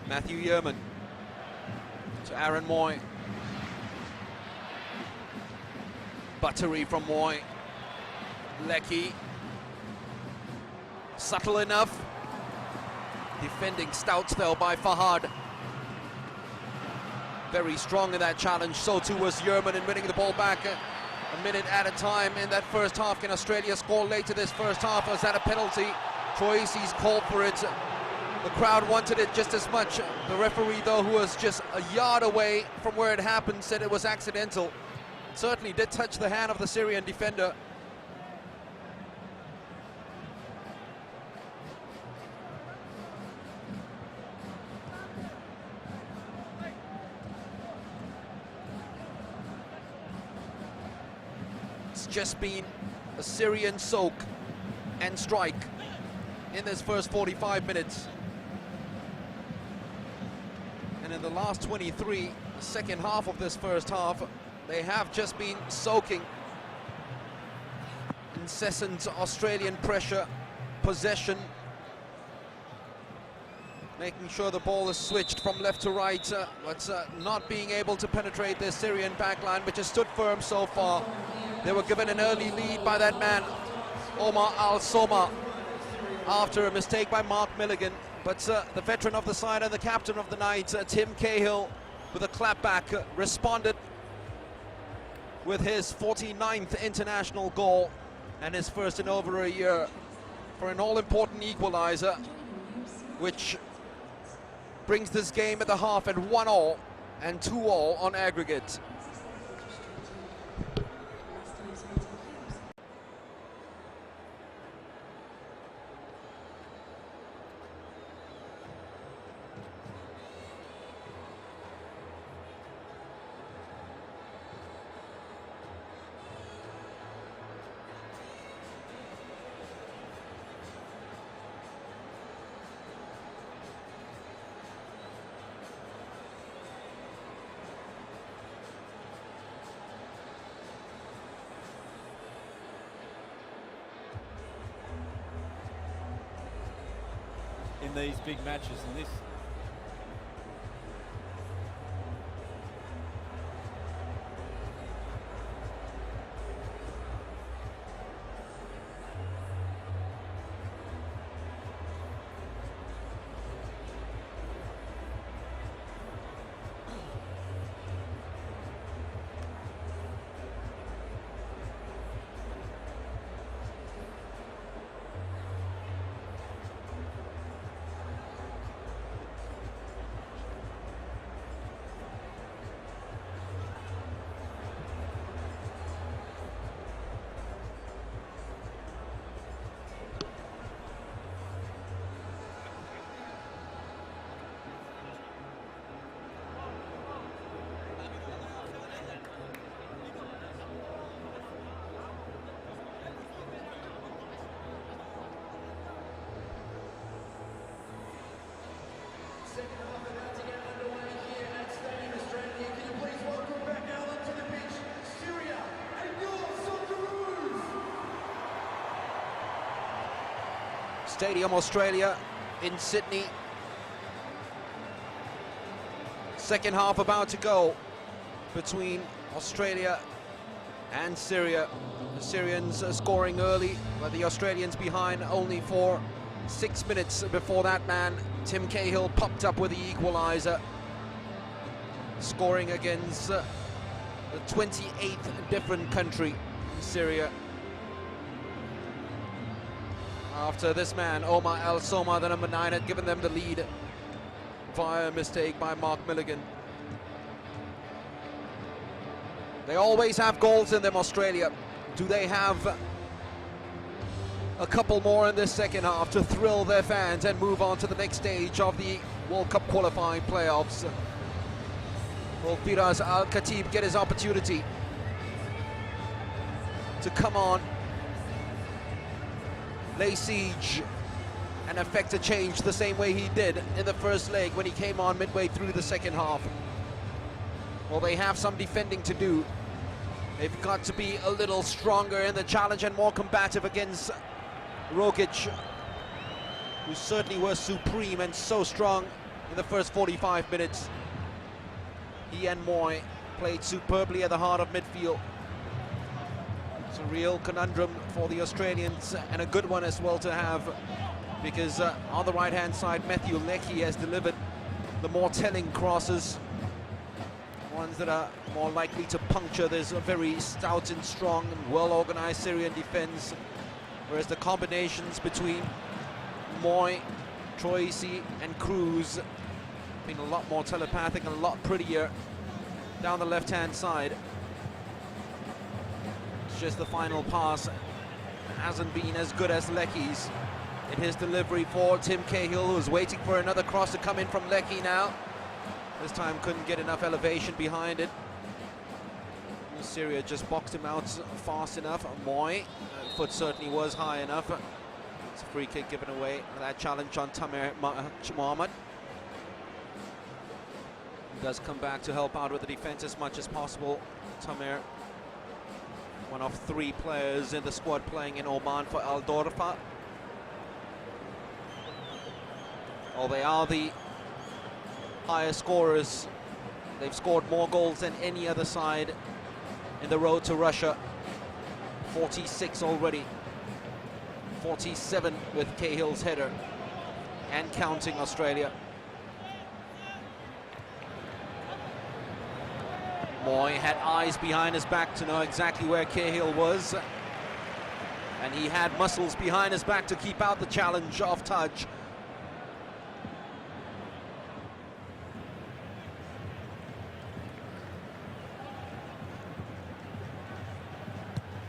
Matthew Yerman to Aaron Moy. Buttery from Moy. Leckie. Subtle enough. Defending stout though by Fahad. Very strong in that challenge. So too was Yerman in winning the ball back a minute at a time in that first half. Can Australia score late to this first half? Was that a penalty? Troisi's called for it. The crowd wanted it just as much. The referee, though, who was just a yard away from where it happened, said it was accidental. Certainly did touch the hand of the Syrian defender. It's just been a Syrian soak and strike in this first 45 minutes. And in the last 23, the second half of this first half, they have just been soaking. Incessant Australian pressure, possession, making sure the ball is switched from left to right, but not being able to penetrate the Syrian backline, which has stood firm so far. They were given an early lead by that man, Omar Al-Soma, after a mistake by Mark Milligan. But the veteran of the side and the captain of the night, Tim Cahill, with a clapback, responded with his 49th international goal and his first in over a year for an all-important equalizer, which brings this game at the half at 1-1 and 2-2 on aggregate. In these big matches, and this Stadium Australia in Sydney. Second half about to go between Australia and Syria. The Syrians are scoring early, but the Australians behind only for 6 minutes before that man, Tim Cahill, popped up with the equaliser, scoring against the 28th different country, Syria. After this man, Omar El Soma, the number 9, had given them the lead via a mistake by Mark Milligan. They always have goals in them, Australia. Do they have a couple more in this second half to thrill their fans and move on to the next stage of the World Cup qualifying playoffs? Will Firas Al-Khatib get his opportunity to come on, lay siege and affect a change the same way he did in the first leg when he came on midway through the second half? Well, they have some defending to do. They've got to be a little stronger in the challenge and more combative against Rogic, who certainly was supreme and so strong in the first 45 minutes. He and Moy played superbly at the heart of midfield. It's a real conundrum for the Australians, and a good one as well to have, because on the right-hand side, Matthew Leckie has delivered the more telling crosses, ones that are more likely to puncture. There's a very stout and strong and well-organized Syrian defense, whereas the combinations between Moy, Troisi and Cruz have been a lot more telepathic and a lot prettier down the left-hand side. It's just the final pass hasn't been as good as Leckie's in his delivery for Tim Cahill, who's waiting for another cross to come in from Leckie now. This time couldn't get enough elevation behind it. Syria just boxed him out fast enough. Moy, foot certainly was high enough. It's a free kick given away. That challenge on Tamer Mohammed. He does come back to help out with the defense as much as possible. Tamer, one of 3 players in the squad playing in Oman for Al Dorfa. Well, they are the highest scorers. They've scored more goals than any other side in the road to Russia. 46 already. 47 with Cahill's header, and counting, Australia. Moy had eyes behind his back to know exactly where Cahill was, and he had muscles behind his back to keep out the challenge of Taj.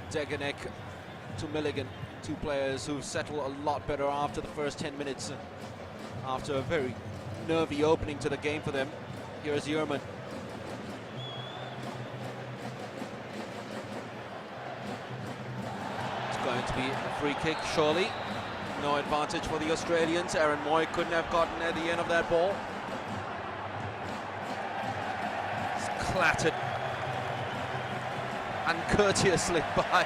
Deganek to Milligan, 2 players who settle a lot better after the first 10 minutes, after a very nervy opening to the game for them. Here's Yerman. It's going to be a free kick, surely. No advantage for the Australians. Aaron Moy couldn't have gotten at the end of that ball. It's clattered uncourteously by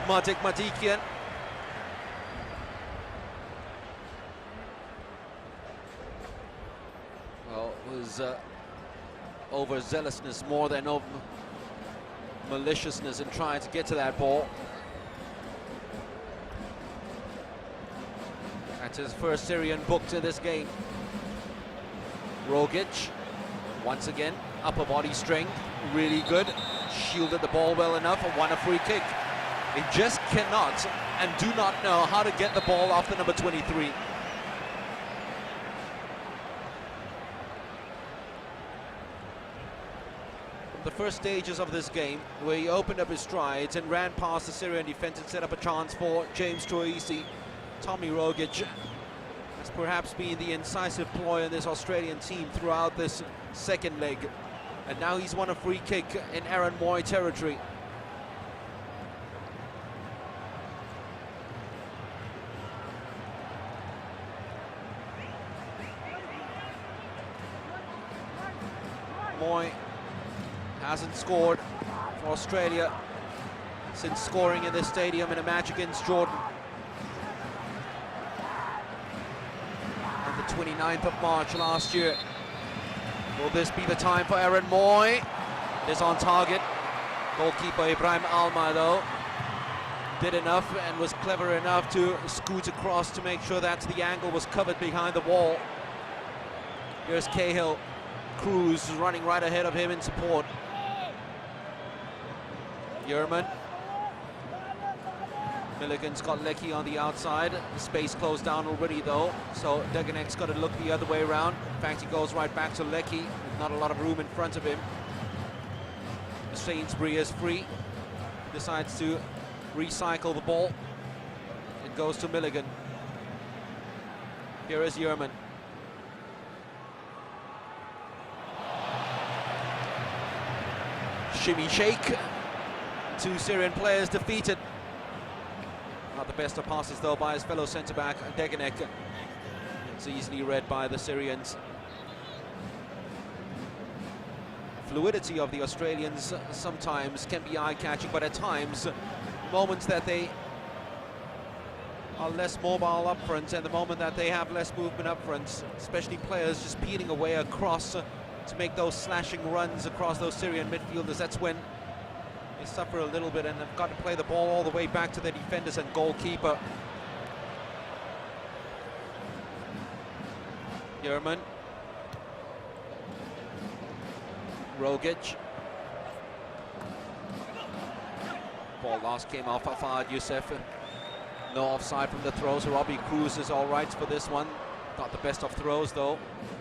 Madik Madikian. Well, it was overzealousness more than maliciousness in trying to get to that ball. That's his first Syrian booked in this game. Rogic, once again, upper body strength, really good. Shielded the ball well enough and won a free kick. They just cannot and do not know how to get the ball off the number 23. The first stages of this game, where he opened up his strides and ran past the Syrian defense and set up a chance for James Troisi, Tommy Rogic has perhaps been the incisive ploy in this Australian team throughout this second leg. And now he's won a free kick in Aaron Moy territory. Moy hasn't scored for Australia since scoring in this stadium in a match against Jordan. 29th of March last year. Will this be the time for Aaron Moy? It is on target. Goalkeeper Ibrahim Alma, though, did enough and was clever enough to scoot across to make sure that the angle was covered behind the wall. Here's Cahill. Cruz running right ahead of him in support. Yerman. Milligan's got Leckie on the outside. The space closed down already, though, so Deganek's got to look the other way around. In fact, he goes right back to Leckie with not a lot of room in front of him. Sainsbury is free. Decides to recycle the ball. It goes to Milligan. Here is Yerman. Shimmy shake. 2 Syrian players defeated. Not the best of passes, though, by his fellow centre-back, Deganek. It's easily read by the Syrians. Fluidity of the Australians sometimes can be eye-catching, but at times, moments that they are less mobile up front and the moment that they have less movement up front, especially players just peeling away across to make those slashing runs across those Syrian midfielders, that's when they suffer a little bit and have got to play the ball all the way back to their defenders and goalkeeper. Yerman. Rogic. Ball last came off Fahad Youssef. No offside from the throws. Robbie Cruz is all right for this one. Got the best of throws, though.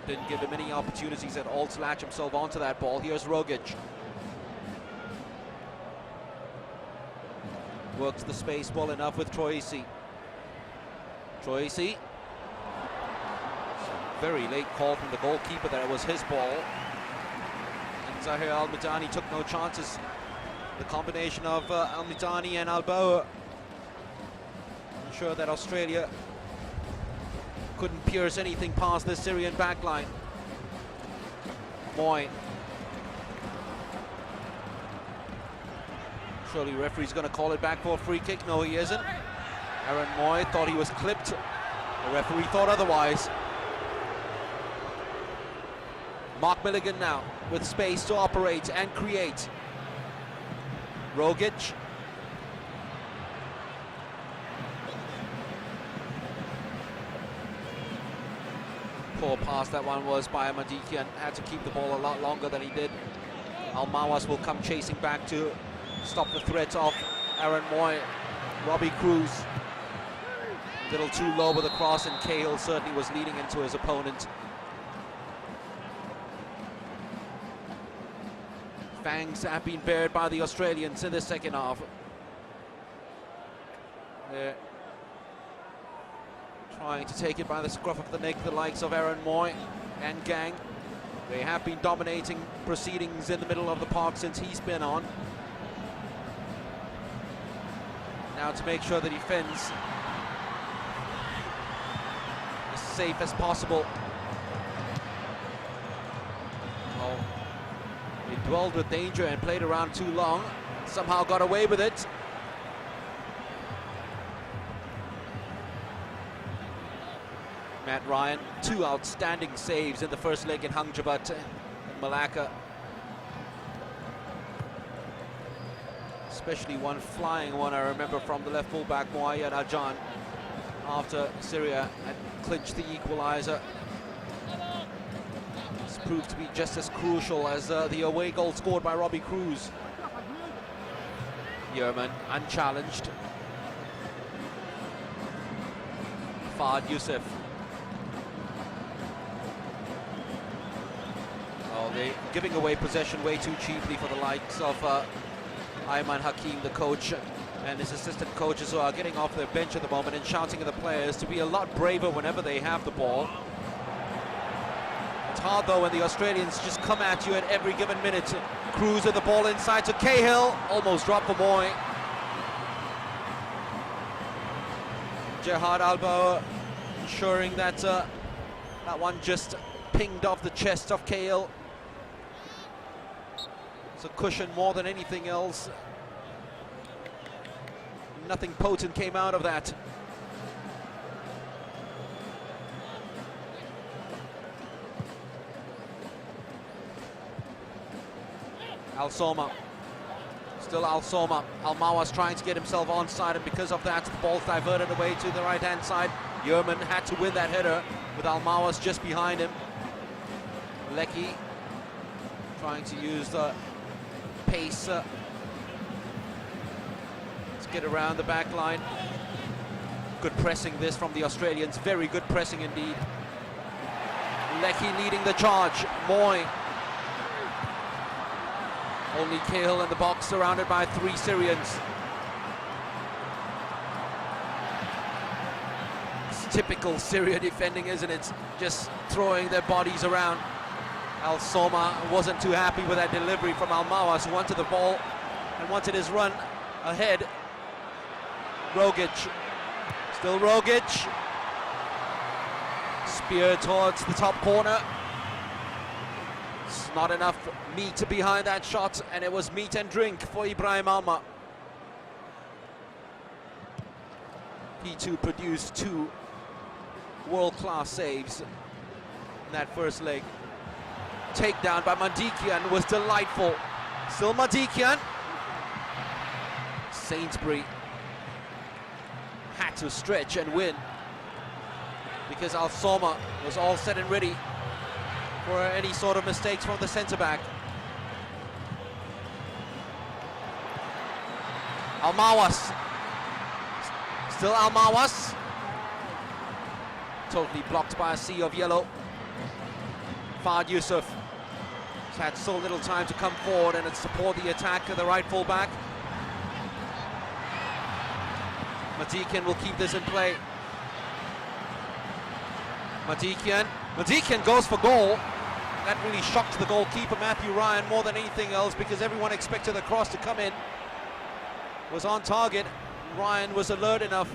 Didn't give him any opportunities at all to latch himself onto that ball. Here's Rogic. Works the space well enough with Troisi. Troisi. Very late call from the goalkeeper that it was his ball. And Zahir Al-Midani took no chances. The combination of Al-Midani and Al-Bawa ensured that Australia couldn't pierce anything past the Syrian backline. Moy. Surely referee's going to call it back for a free kick. No, he isn't. Aaron Moy thought he was clipped. The referee thought otherwise. Mark Milligan now with space to operate and create. Rogic. Poor pass that one was by Amadiki and had to keep the ball a lot longer than he did. Al-Mawas will come chasing back to stop the threat of Aaron Moy. Robbie Cruz. A little too low with the cross, and Cahill certainly was leading into his opponent. Fangs have been bared by the Australians in the second half. They're trying to take it by the scruff of the neck, the likes of Aaron Moy and gang. They have been dominating proceedings in the middle of the park since he's been on. Now to make sure the defense as safe as possible. Oh, they dwelled with danger and played around too long. Somehow got away with it. Matt Ryan, 2 outstanding saves in the first leg in Hangjabat and Malacca. Especially one flying one, I remember, from the left fullback Muayyad Ajan after Syria had clinched the equalizer. It's proved to be just as crucial as the away goal scored by Robbie Cruz. Yerman unchallenged. Fahad Youssef. Oh, they're giving away possession way too cheaply for the likes of Ayman Hakim, the coach, and his assistant coaches, who are getting off their bench at the moment and shouting at the players to be a lot braver whenever they have the ball. It's hard, though, when the Australians just come at you at every given minute. Cruz with the ball inside to Cahill, almost dropped for Moy. Jihad Alba ensuring that that one just pinged off the chest of Cahill. It's a cushion more than anything else. Nothing potent came out of that. Al-Soma. Still Al-Soma. Al-Mawas trying to get himself onside, and because of that, the ball's diverted away to the right-hand side. Yerman had to win that header with Al-Mawas just behind him. Lecky trying to use the pace to get around the back line. Good pressing this from the Australians, very good pressing indeed. Lecky leading the charge. Moy. Only Cahill in the box, surrounded by 3 Syrians. It's typical Syria defending, isn't it? Just throwing their bodies around. Al-Soma wasn't too happy with that delivery from Al-Mawas, who wanted the ball and wanted his run ahead. Rogic. Still Rogic. Spear towards the top corner. It's not enough meat behind that shot, and it was meat and drink for Ibrahim Alma. He too produced 2 world-class saves in that first leg. Takedown by Madikian was delightful. Still Madikian. Sainsbury had to stretch and win because Al-Soma was all set and ready for any sort of mistakes from the centre-back. Al-Mawas. Still Al-Mawas. Totally blocked by a sea of yellow. Fahd Yusuf has had so little time to come forward and support the attack of the right full-back. Madikian will keep this in play. Madikian goes for goal. That really shocked the goalkeeper, Matthew Ryan, more than anything else, because everyone expected the cross to come in. It was on target. Ryan was alert enough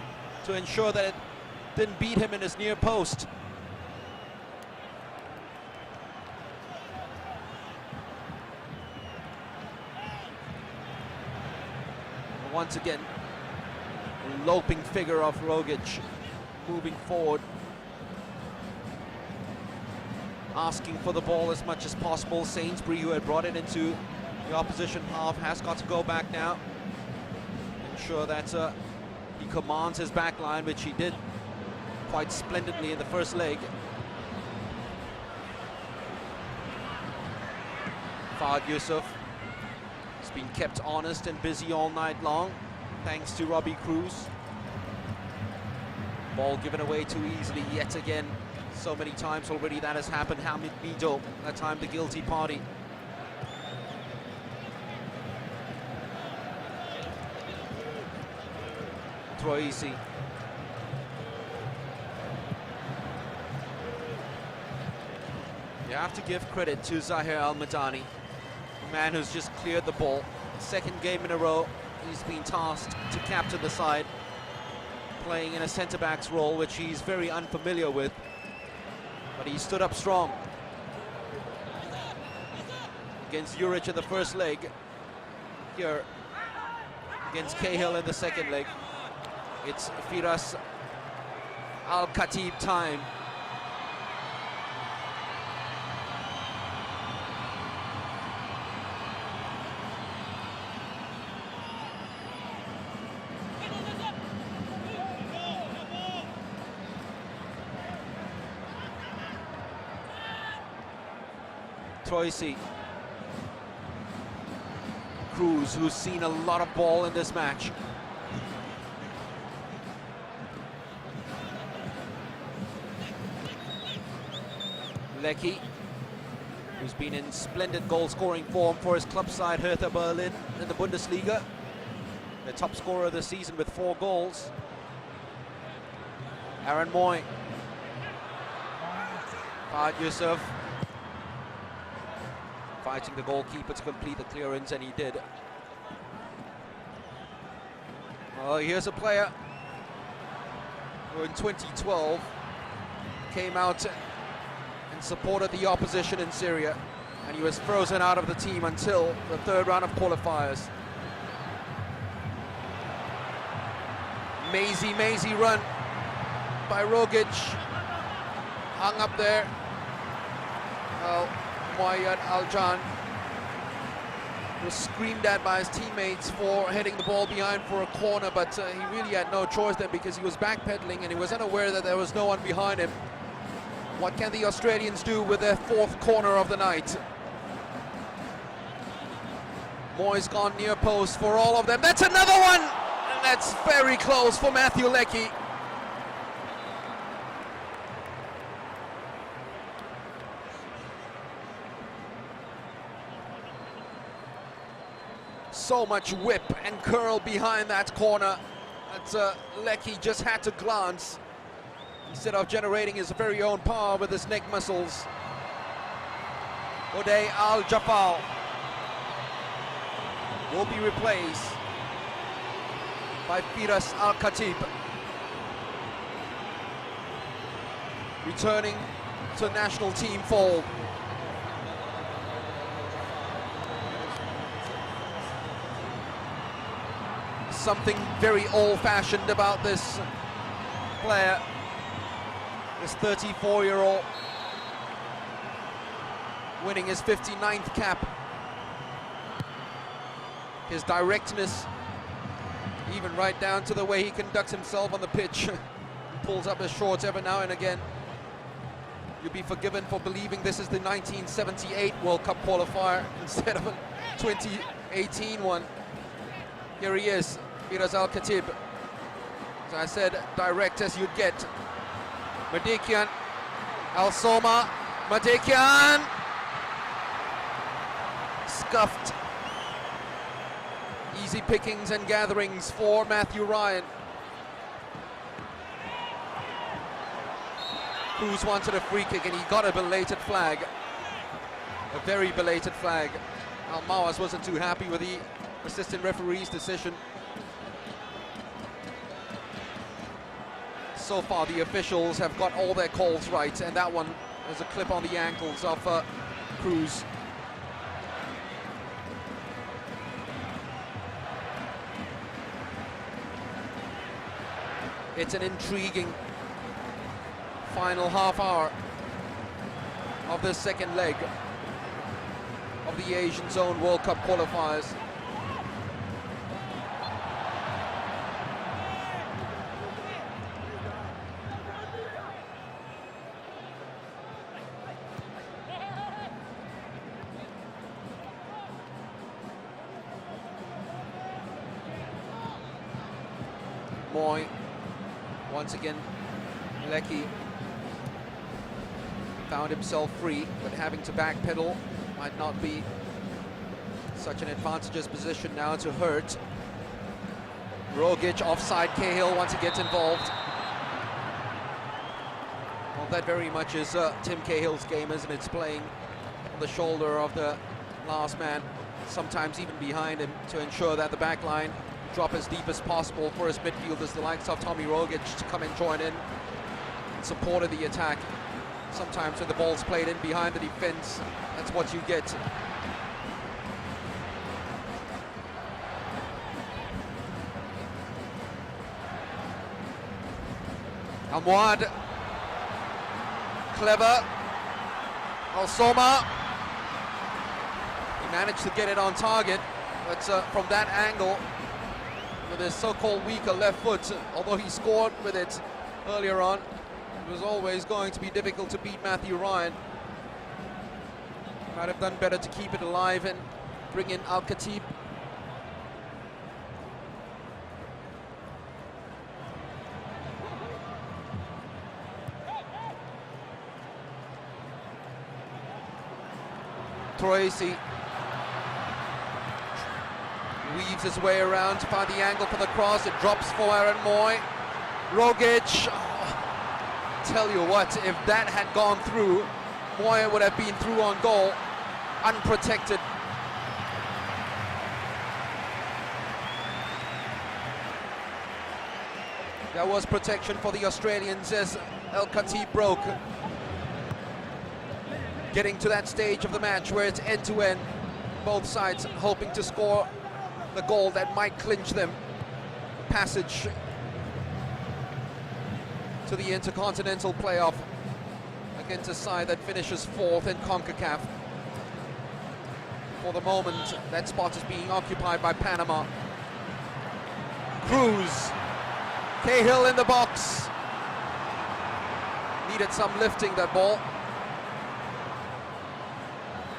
to ensure that it didn't beat him in his near post. Once again, a loping figure of Rogic moving forward, asking for the ball as much as possible. Sainsbury, who had brought it into the opposition half, has got to go back now. Ensure that he commands his back line, which he did quite splendidly in the first leg. Fahd Yusuf has been kept honest and busy all night long, thanks to Robbie Cruz. Ball given away too easily yet again. So many times already that has happened. Hamid Mido, that time the guilty party. Troisi. You have to give credit to Zahir Al-Madani, a man who's just cleared the ball. Second game in a row, he's been tasked to captain the side, playing in a centre-back's role, which he's very unfamiliar with. But he stood up strong against Juric in the first leg. Here against Cahill in the second leg. It's Firas Al-Khatib time. Troisi. Cruz, who's seen a lot of ball in this match. Lecky, who's been in splendid goal-scoring form for his club side Hertha Berlin in the Bundesliga. The top scorer of the season with 4 goals. Aaron Moy. Fahd Yusuf. Fighting the goalkeeper to complete the clearance, and he did. Well, here's a player who in 2012 came out and supported the opposition in Syria, and he was frozen out of the team until the 3rd round of qualifiers. Mazy run by Rogic, hung up there. Well, Moyad Al-Jan Was screamed at by his teammates for heading the ball behind for a corner, but he really had no choice then because he was backpedaling and he was unaware that there was no one behind him. What can the Australians do with their fourth corner of the night? Moy's gone near post for all of them. That's another one! And that's very close for Matthew Leckie. So much whip and curl behind that corner that Leckie just had to glance instead of generating his very own power with his neck muscles. Uday Al-Jafal will be replaced by Firas Al-Khatib, returning to national team fold. Something very old-fashioned about this player, this 34-year-old, winning his 59th cap. His directness, even right down to the way he conducts himself on the pitch. Pulls up his shorts every now and again. You'll be forgiven for believing this is the 1978 World Cup qualifier instead of a 2018 one. Here he is, Firas Al-Khatib. As I said, direct as you'd get. Madikian, Al-Soma, Madikian! Scuffed. Easy pickings and gatherings for Matthew Ryan. Cruz wanted a free kick and he got a belated flag. A very belated flag. Al-Mawas wasn't too happy with the assistant referee's decision. So far the officials have got all their calls right, and that one is a clip on the ankles of Cruz. It's an intriguing final half hour of the second leg of the Asian Zone World Cup qualifiers. Moy, once again, Leckie found himself free, but having to backpedal might not be such an advantageous position now to hurt. Rogic offside, Cahill once he gets involved. Well, that very much is Tim Cahill's game, isn't it? It's playing on the shoulder of the last man, sometimes even behind him, to ensure that the back line drop as deep as possible for his midfielders, the likes of Tommy Rogic, to come and join in support of the attack. Sometimes when the ball's played in behind the defense, that's what you get. Amwad, clever. Al-Soma, he managed to get it on target, but from that angle, with his so-called weaker left foot, although he scored with it earlier on, it was always going to be difficult to beat Matthew Ryan. Might have done better to keep it alive and bring in Al-Khatib. Troisi weaves his way around to find the angle for the cross. It drops for Aaron Moy. Rogic, tell you what, if that had gone through, Moy would have been through on goal, unprotected. There was protection for the Australians as Al-Khatib broke. Getting to that stage of the match where it's end-to-end, both sides hoping to score the goal that might clinch them passage to the Intercontinental playoff against a side that finishes fourth in CONCACAF. For the moment, that spot is being occupied by Panama. Cruz. Cahill in the box. Needed some lifting, that ball.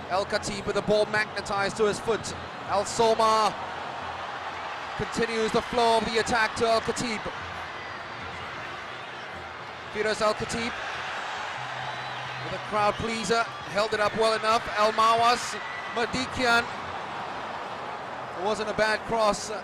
El Khatib with the ball magnetized to his foot. Al Soma continues the flow of the attack to El Khatib. Firas El Khatib with a crowd pleaser, held it up well enough. El Mawas, Madikian. It wasn't a bad cross. It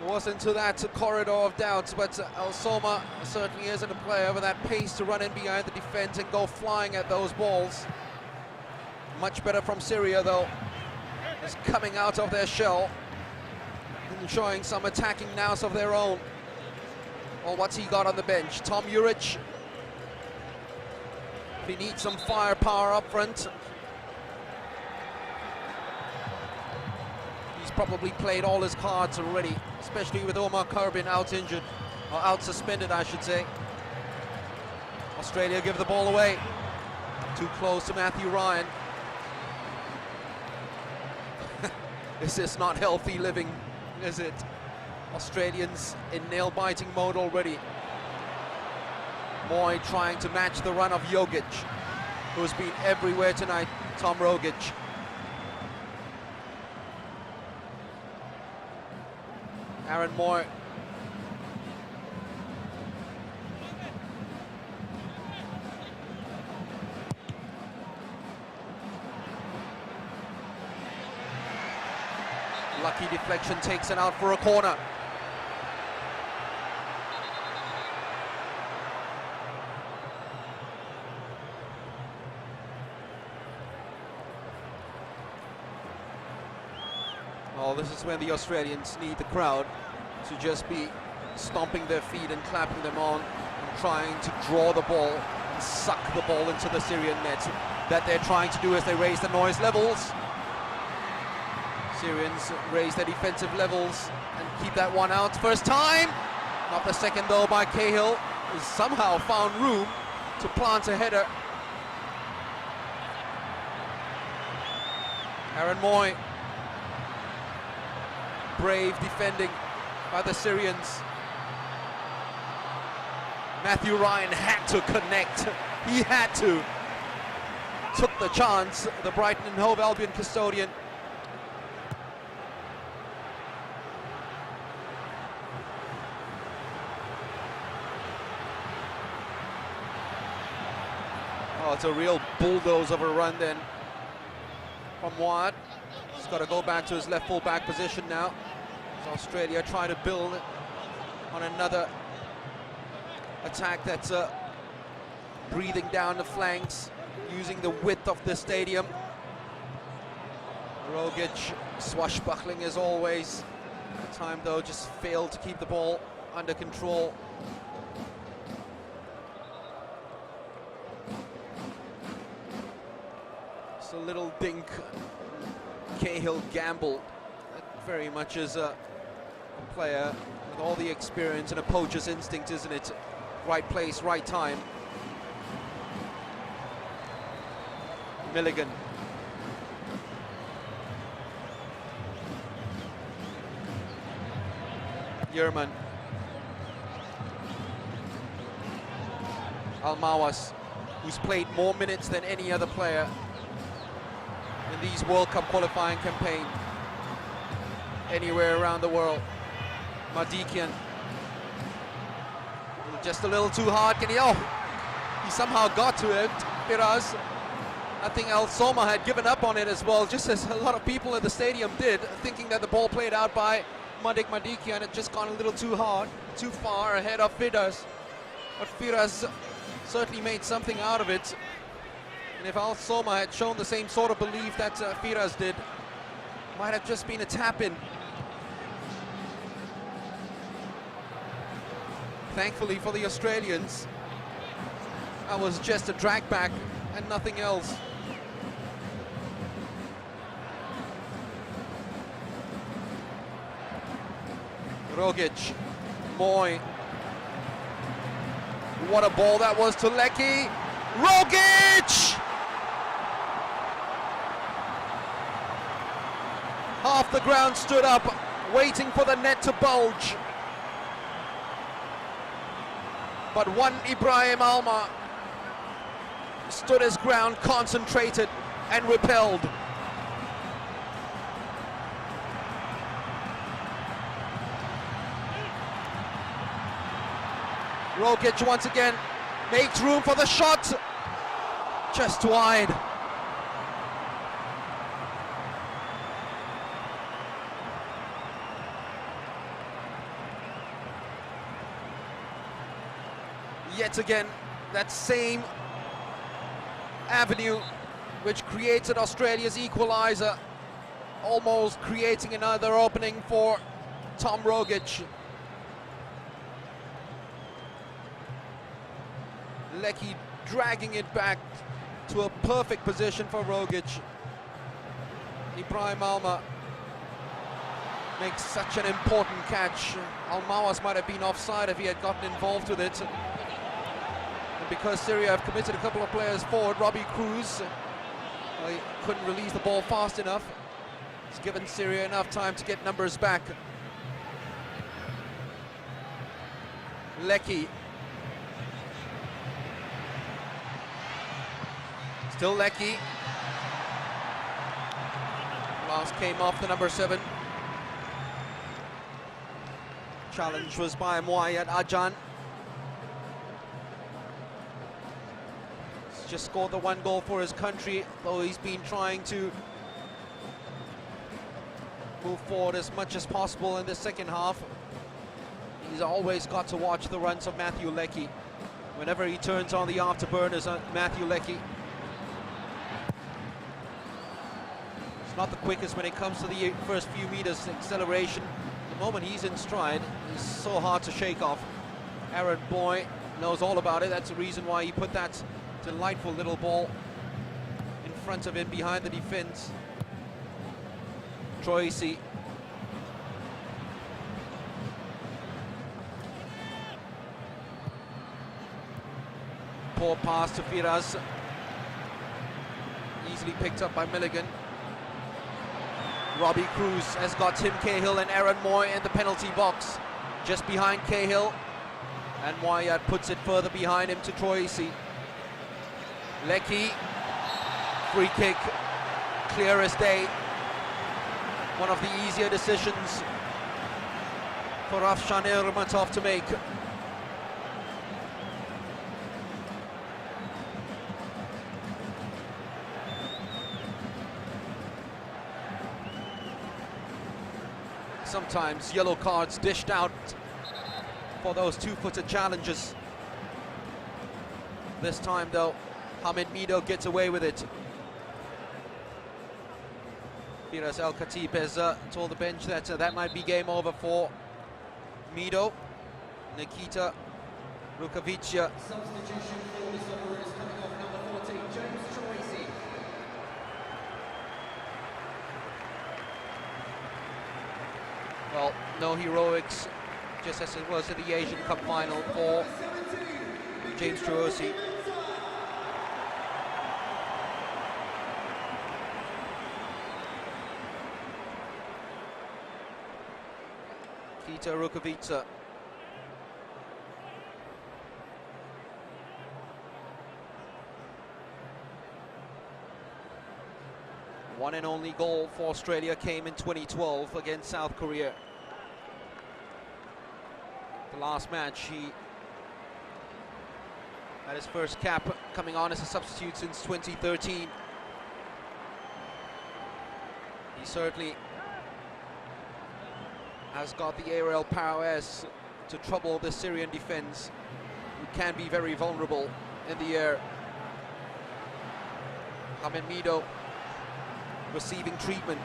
wasn't to that corridor of doubt, but El Soma certainly isn't a player with that pace to run in behind the defense and go flying at those balls. Much better from Syria though, is coming out of their shell and showing some attacking nous of their own. Well, what's he got on the bench? Tom Juric. If he needs some firepower up front, he's probably played all his cards already, especially with Omar Corbin out injured, or out suspended I should say. Australia give the ball away. Too close to Matthew Ryan. This is not healthy living, is it? Australians in nail-biting mode already. Moy trying to match the run of Jogic, who's been everywhere tonight. Tom Rogic. Aaron Moy. Lucky deflection takes it out for a corner. Oh, this is when the Australians need the crowd to just be stomping their feet and clapping them on and trying to draw the ball and suck the ball into the Syrian net. That they're trying to do as they raise the noise levels. Syrians raise their defensive levels and keep that one out. First time, not the second though by Cahill, who's somehow found room to plant a header. Aaron Moy. Brave defending by the Syrians. Matthew Ryan had to connect. He had to. Took the chance, the Brighton and Hove Albion custodian. Oh, it's a real bulldoze of a run then from Wad. He's got to go back to his left full back position now. So Australia try to build on another attack that's breathing down the flanks, using the width of the stadium. Rogic swashbuckling as always. At the time though just failed to keep the ball under control. Just a little dink. Cahill gamble. That very much is a player with all the experience and a poacher's instinct, isn't it? Right place, right time. Milligan. Yerman. Almawas, who's played more minutes than any other player in these World Cup qualifying campaign anywhere around the world. Madikian. Just a little too hard. Can he? Oh, he somehow got to it. Firas. I think Al Soma had given up on it as well, just as a lot of people in the stadium did, thinking that the ball played out by Madikian had just gone a little too hard, too far ahead of Firas. But Firas certainly made something out of it. And if Al Soma had shown the same sort of belief that Firas did, might have just been a tap-in. Thankfully for the Australians, that was just a drag back and nothing else. Rogic, Moy. What a ball that was to Lecky. Rogic! Half the ground stood up, waiting for the net to bulge. But one Ibrahim Alma stood his ground, concentrated and repelled. Rogic once again makes room for the shot, just wide. Yet again, that same avenue which created Australia's equaliser, almost creating another opening for Tom Rogic. Leckie dragging it back to a perfect position for Rogic. Ibrahim Alma makes such an important catch. Almawas might have been offside if he had gotten involved with it. And because Syria have committed a couple of players forward, Robbie Cruz, he couldn't release the ball fast enough. It's given Syria enough time to get numbers back. Leckie. Still Leckie. Last came off the number 7. Challenge was by Muayyad Ajan. He's just scored the 1 goal for his country, though he's been trying to move forward as much as possible in the second half. He's always got to watch the runs of Matthew Leckie. Whenever he turns on the afterburners on Matthew Leckie, not the quickest when it comes to the first few meters acceleration. The moment he's in stride, it's so hard to shake off. Aaron Boy knows all about it. That's the reason why he put that delightful little ball in front of him behind the defense. Troisi. Poor pass to Firas. Easily picked up by Milligan. Robbie Cruz has got Tim Cahill and Aaron Moy in the penalty box, just behind Cahill, and Muayyad puts it further behind him to Troisi. Leckie, free kick, clear as day. One of the easier decisions for Afshan Ermatov to make. Sometimes yellow cards dished out for those two-footed challenges. This time though, Hamid Mido gets away with it. Firas El Khatib has told the bench that that might be game over for Mido. Nikita Rukavic. Substitution for the Socceroos coming off number 14, James Troisi. Well, no heroics, just as it was at the Asian Cup final for James Troisi. Kita Rukavica. One and only goal for Australia came in 2012 against South Korea. The last match, he had his first cap coming on as a substitute since 2013. He certainly has got the aerial prowess to trouble the Syrian defense, who can be very vulnerable in the air. Hamid Mido receiving treatment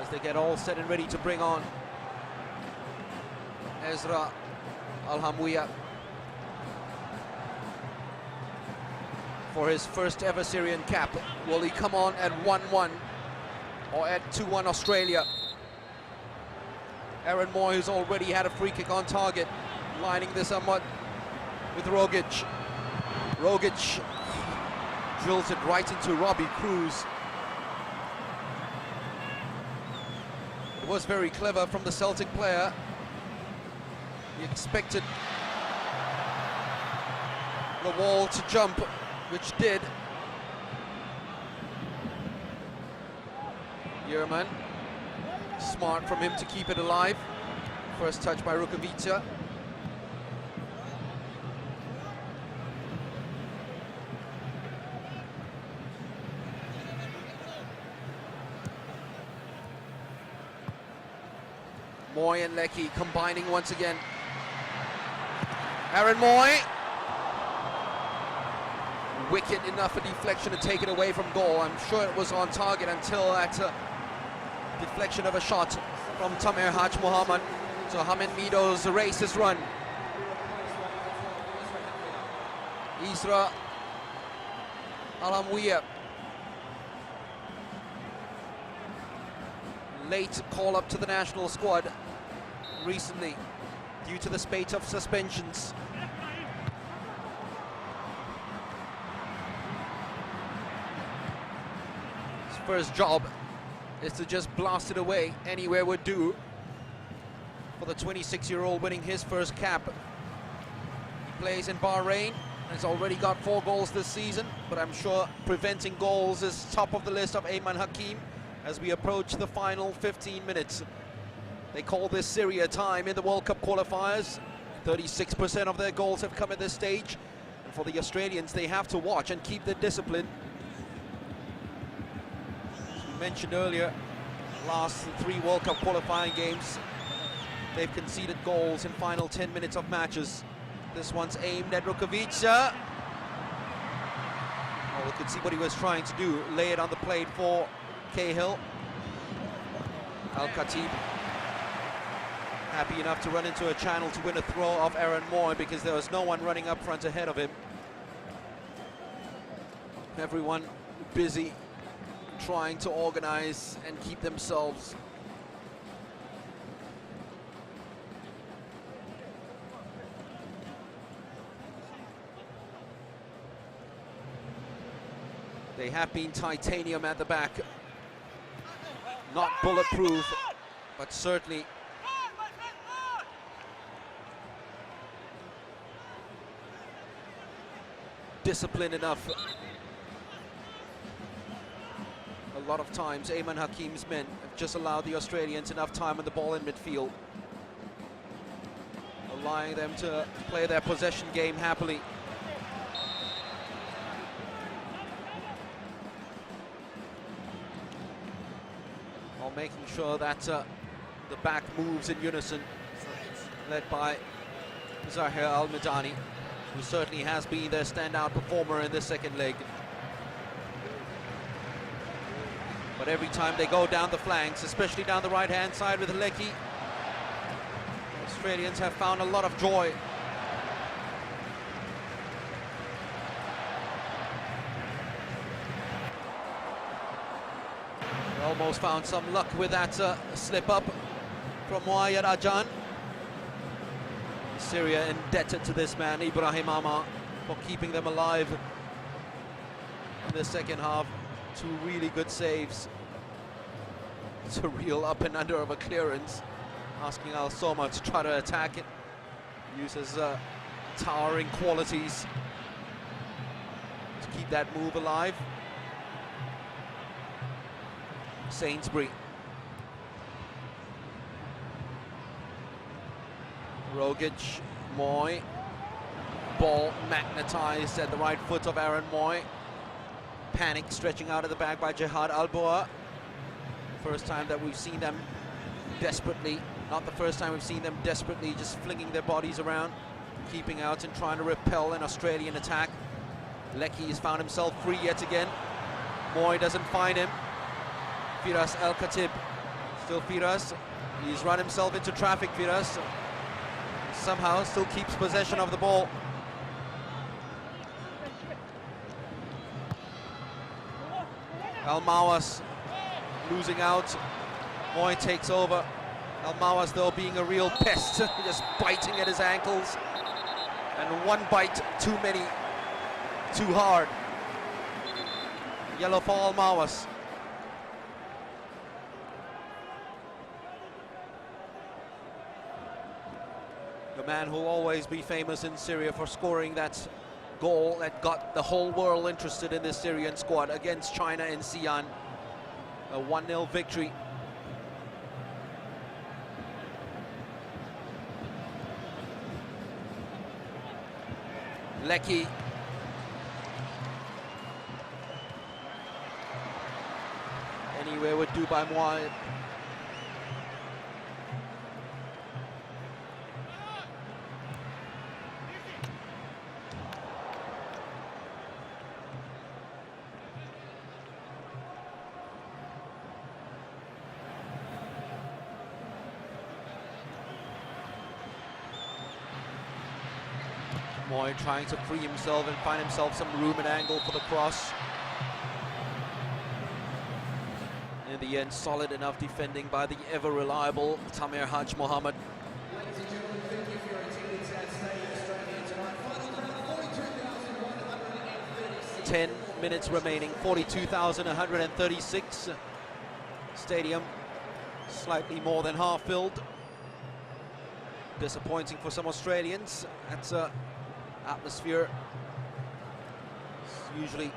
as they get all set and ready to bring on Ezra Al-Hamwiya for his first ever Syrian cap. Will he come on at 1-1 or at 2-1 Australia? Aaron Moy, who's already had a free kick on target, lining this somewhat with Rogic. Rogic drills it right into Robbie Cruz. It was very clever from the Celtic player. He expected the wall to jump, which did. Yerman, smart from him to keep it alive. First touch by Rukavica. Moy and Leckie combining once again. Aaron Moy. Wicked enough a deflection to take it away from goal. I'm sure it was on target until that deflection of a shot from Tamer Haj Mohammed. So Hamid Mido's racist run. Isra Alamwiya. Late call up to the national squad recently due to the spate of suspensions. His first job is to just blast it away. Anywhere would do for the 26-year-old winning his first cap. He plays in Bahrain, has already got 4 goals this season, but I'm sure preventing goals is top of the list of Ayman Hakim as we approach the final 15 minutes. They call this Syria time in the World Cup qualifiers. 36% of their goals have come at this stage. And for the Australians, they have to watch and keep their discipline. As we mentioned earlier, last 3 World Cup qualifying games, they've conceded goals in final 10 minutes of matches. This one's aimed at Rukavica. Oh, we could see what he was trying to do, lay it on the plate for Cahill. Al-Khatib happy enough to run into a channel to win a throw off Aaron Moy because there was no one running up front ahead of him. Everyone busy trying to organize and keep themselves. They have been titanium at the back. Not bulletproof, but certainly disciplined enough. A lot of times, Ayman Hakim's men have just allowed the Australians enough time on the ball in midfield, allowing them to play their possession game happily. While making sure that the back moves in unison, led by Zahir Al-Midani, who certainly has been their standout performer in this second leg. But every time they go down the flanks, especially down the right-hand side with Leckie, Australians have found a lot of joy. They almost found some luck with that slip-up from Muayyad Ajan. Syria indebted to this man, Ibrahim Amar, for keeping them alive in the second half. 2 really good saves. It's a real up and under of a clearance, asking Al Soma to try to attack it. Uses towering qualities to keep that move alive. Sainsbury. Rogic, Moy, ball magnetized at the right foot of Aaron Moy. Panic stretching out of the bag by Jihad Alboa. First time that we've seen them desperately, not the first time we've seen them desperately just flinging their bodies around, keeping out and trying to repel an Australian attack. Leckie has found himself free yet again. Moy doesn't find him. Firas Al-Khatib, still Firas. He's run himself into traffic, Firas. Somehow still keeps possession of the ball. Al-Mawas losing out. Moy takes over. Al-Mawas though being a real pest, just biting at his ankles. And one bite too many too hard. Yellow for Almawas. The man who will always be famous in Syria for scoring that goal that got the whole world interested in this Syrian squad against China in Xi'an. A 1-0 victory. Lecky. Anywhere with Dubai Moy. Moy trying to free himself and find himself some room and angle for the cross. In the end, solid enough defending by the ever-reliable Tamir Haj Mohammed. Ladies and gentlemen, thank you for your attendance at Stadium Australia tonight. Final number 42,136. 10 minutes remaining, 42,136. Stadium slightly more than half filled. Disappointing for some Australians. That's atmosphere. It's usually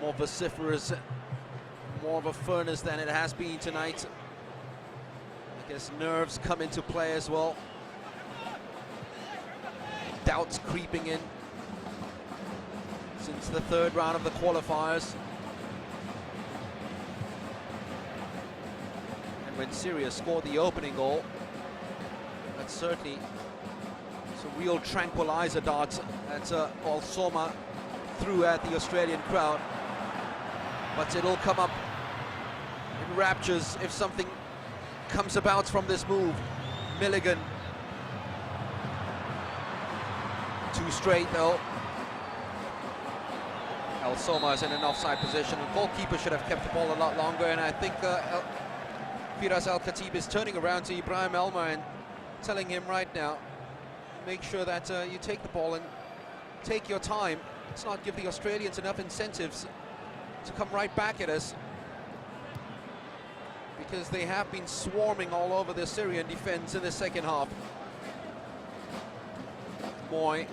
more vociferous, more of a furnace than it has been tonight. I guess nerves come into play as well. Doubts creeping in since the third round of the qualifiers. And when Syria scored the opening goal, that's certainly some real tranquilizer darts that Al-Soma threw at the Australian crowd. But it'll come up in raptures if something comes about from this move. Milligan. Too straight though. Al-Soma is in an offside position. The goalkeeper should have kept the ball a lot longer, and I think Firas Al-Khatib is turning around to Ibrahim Elmer and telling him right now, make sure that you take the ball and take your time. Let's not give the Australians enough incentives to come right back at us, because they have been swarming all over the Syrian defense in the second half. Moy.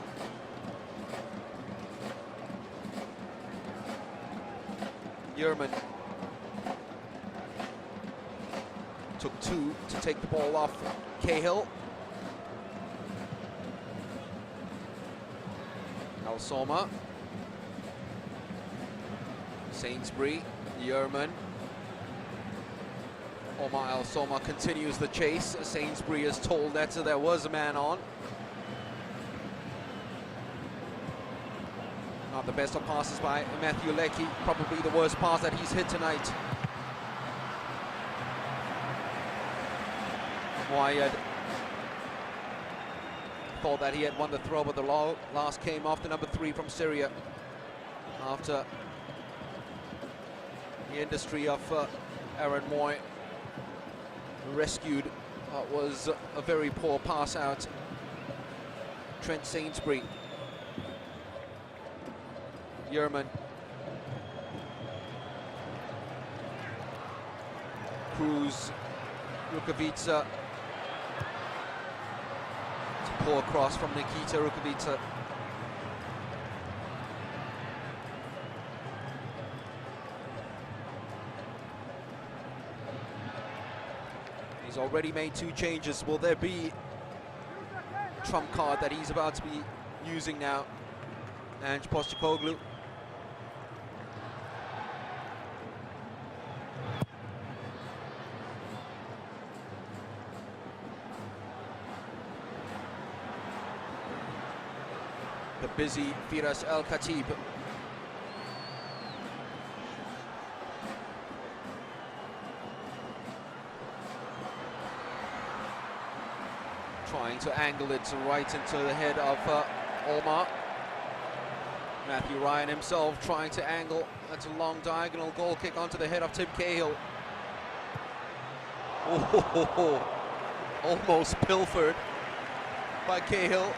Yerman. Took two to take the ball off Cahill. Al-Soma. Sainsbury. Yerman. Omar Al-Soma continues the chase. Sainsbury is told that there was a man on. Not the best of passes by Matthew Lecky. Probably the worst pass that he's hit tonight. Moayed thought that he had won the throw, but the last came off the number 3 from Syria. After the industry of Aaron Moy rescued was a very poor pass out. Trent Sainsbury. Yerman. Cruz. Rukavica. Poor cross from Nikita Rukavica. He's already made 2 changes. Will there be a trump card that he's about to be using now? Ange Postecoglou. The busy Firas Al-Khatib. Trying to angle it right into the head of Omar. Matthew Ryan himself trying to angle. That's a long diagonal goal kick onto the head of Tim Cahill. Oh, almost pilfered by Cahill.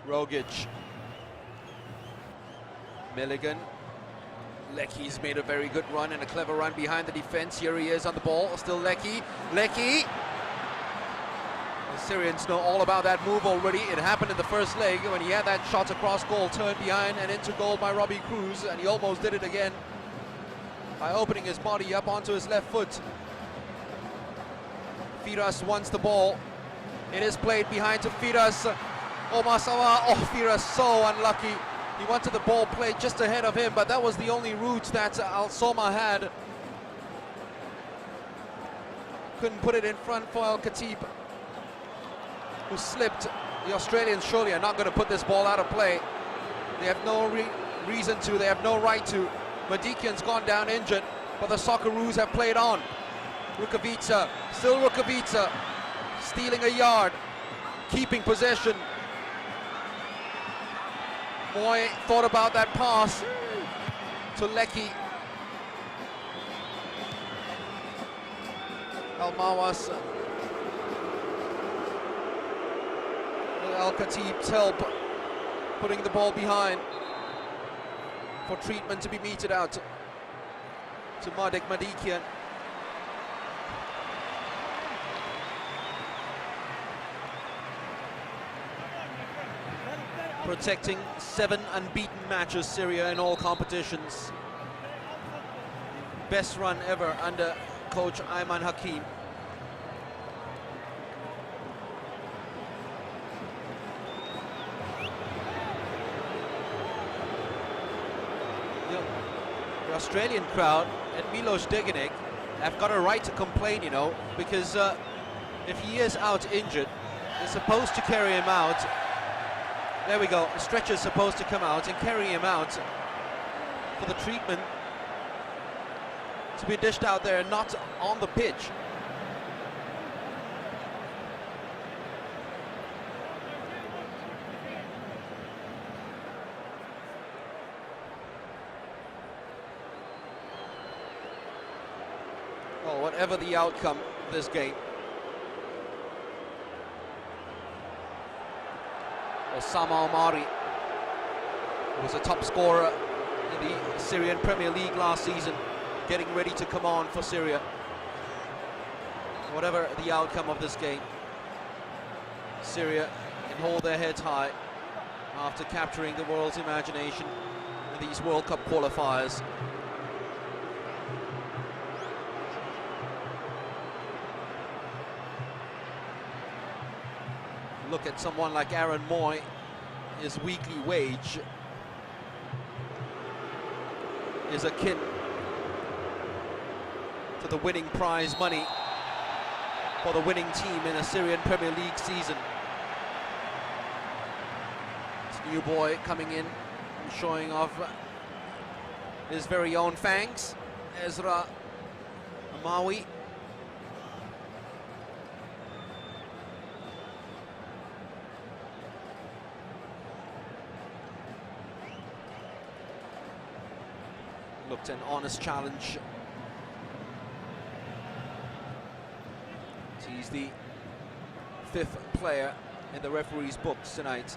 Rogic. Milligan. Lecky's made a very good run and a clever run behind the defense. Here he is on the ball. Still Lecky. Lecky. The Syrians know all about that move already. It happened in the first leg when he had that shot across goal, turned behind and into goal by Robbie Cruz, and he almost did it again by opening his body up onto his left foot. Firas wants the ball. It is played behind to Firas. Omasawa. Oh, Firas so unlucky. He wanted the ball played just ahead of him, but that was the only route that Al Soma had. Couldn't put it in front for Al Khatib, who slipped. The Australians surely are not going to put this ball out of play. They have no reason to, they have no right to. Madikian's gone down injured, but the Socceroos have played on. Rukavica, still Rukavica, stealing a yard, keeping possession. Moy thought about that pass to Lecky. Al-Mawas, with Al Khatib's help, putting the ball behind for treatment to be meted out to Madek Madikian. Protecting 7 unbeaten matches, Syria, in all competitions. Best run ever under coach Ayman Hakim. The Australian crowd and Milos Degenek have got a right to complain, you know, because if he is out injured, they're supposed to carry him out. There we go, a stretcher's supposed to come out and carry him out for the treatment to be dished out there, not on the pitch. Well, whatever the outcome of this game, Osama Omari, who was a top scorer in the Syrian Premier League last season, getting ready to come on for Syria. Whatever the outcome of this game, Syria can hold their heads high after capturing the world's imagination in these World Cup qualifiers. Look at someone like Aaron Moy. His weekly wage is akin to the winning prize money for the winning team in a Syrian Premier League season. This new boy coming in and showing off his very own fangs, Ezra Amawi. Looked an honest challenge. He's the 5th player in the referee's books tonight.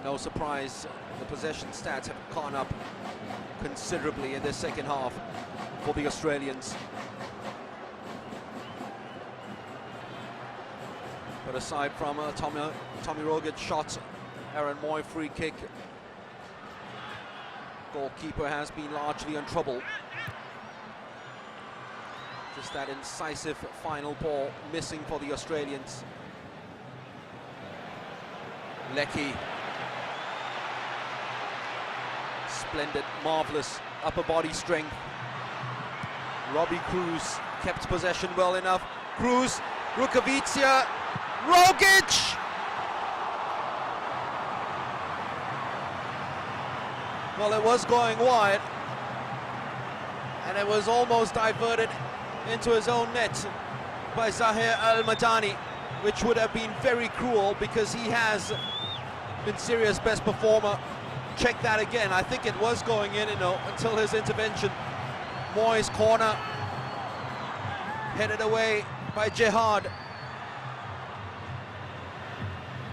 No surprise, the possession stats have gone up considerably in the second half for the Australians. But aside from Tommy Rogic shot, Aaron Moy free kick, goalkeeper has been largely in trouble. Just that incisive final ball missing for the Australians. Lecky. Splendid, marvelous upper body strength. Robbie Cruz kept possession well enough. Cruz, Rukavica, Rogic! Well, it was going wide, and it was almost diverted into his own net by Zahir Al-Madani, which would have been very cruel because he has been Syria's best performer. Check that again. I think it was going in, you know, until his intervention. Moy's corner, headed away by Jihad.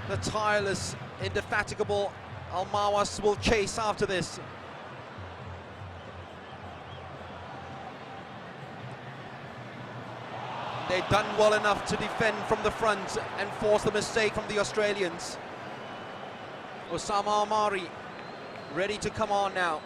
The tireless, indefatigable Almawas will chase after this. They've done well enough to defend from the front and force the mistake from the Australians. Osama Almari ready to come on now.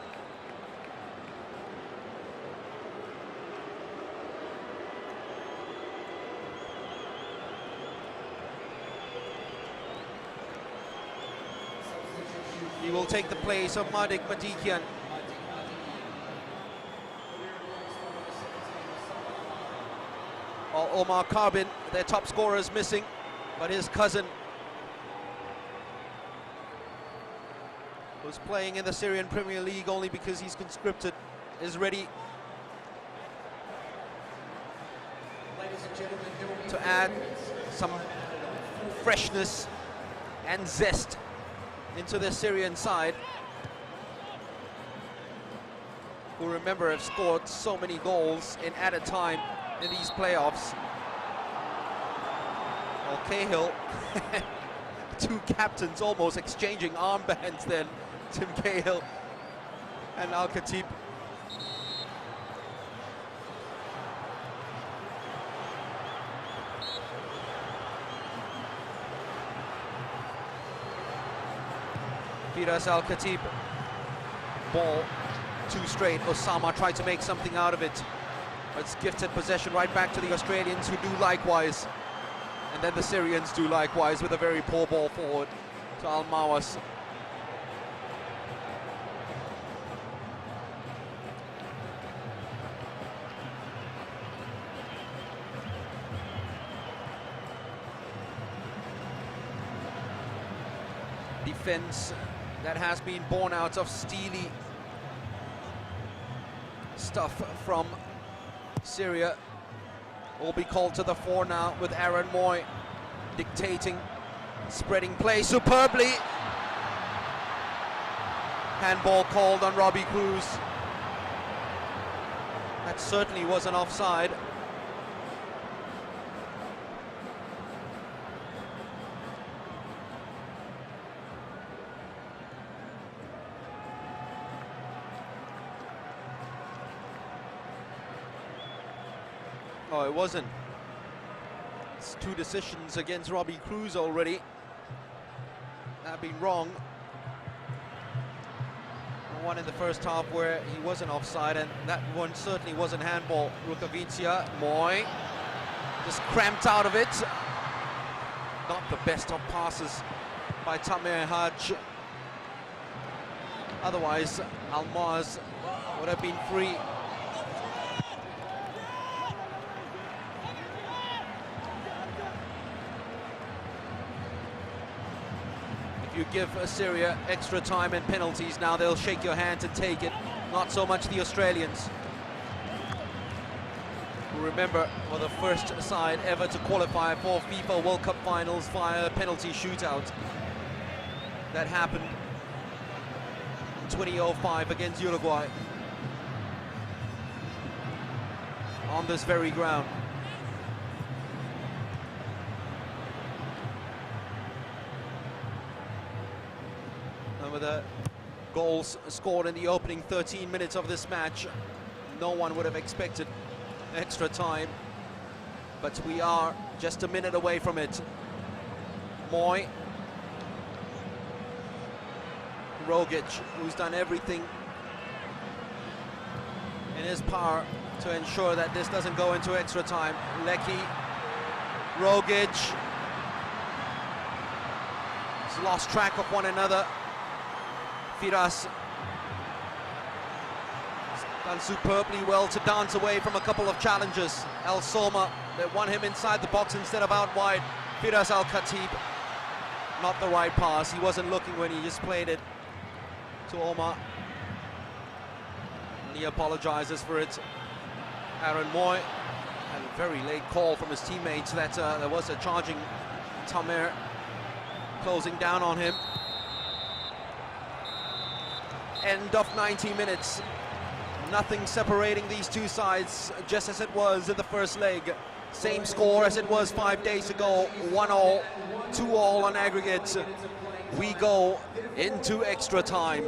He will take the place of Madik Madikian. Omar Karbin, their top scorer, is missing, but his cousin, who's playing in the Syrian Premier League only because he's conscripted, is ready to add some freshness and zest into the Syrian side, who, remember, have scored so many goals in added time in these playoffs. Well, Cahill, two captains almost exchanging armbands then, Tim Cahill and Al-Khatib. Firas Al-Khatib, ball too straight. Osama tried to make something out of it. It's gifted possession right back to the Australians, who do likewise. And then the Syrians do likewise with a very poor ball forward to Al-Mawas. Defense that has been born out of steely stuff from Syria will be called to the fore now, with Aaron Moy dictating, spreading play superbly. Handball called on Robbie Cruz. That certainly was an offside. Oh, it wasn't. It's two decisions against Robbie Cruz already that have been wrong. One in the first half where he wasn't offside, and that one certainly wasn't handball. Rukavicia, Moy, just cramped out of it. Not the best of passes by Tamer Haj. Otherwise, Almaz would have been free. You give Syria extra time and penalties now, they'll shake your hand and take it. Not so much the Australians, who, remember, were the first side ever to qualify for FIFA World Cup finals via a penalty shootout. That happened in 2005 against Uruguay on this very ground. With the goals scored in the opening 13 minutes of this match, no one would have expected extra time, but we are just a minute away from it. Moy, Rogic, who's done everything in his power to ensure that this doesn't go into extra time. Lecky, Rogic, he's lost track of one another. Firas done superbly well to dance away from a couple of challenges. El Soma, they won him inside the box instead of out wide. Firas Al-Khatib, not the right pass. He wasn't looking when he just played it to Omar. And he apologizes for it. Aaron Moy had a very late call from his teammates that there was a charging Tamer closing down on him. End of 90 minutes. Nothing separating these two sides, just as it was in the first leg. Same score as it was 5 days ago, 1-all, 2-all on aggregate. We go into extra time.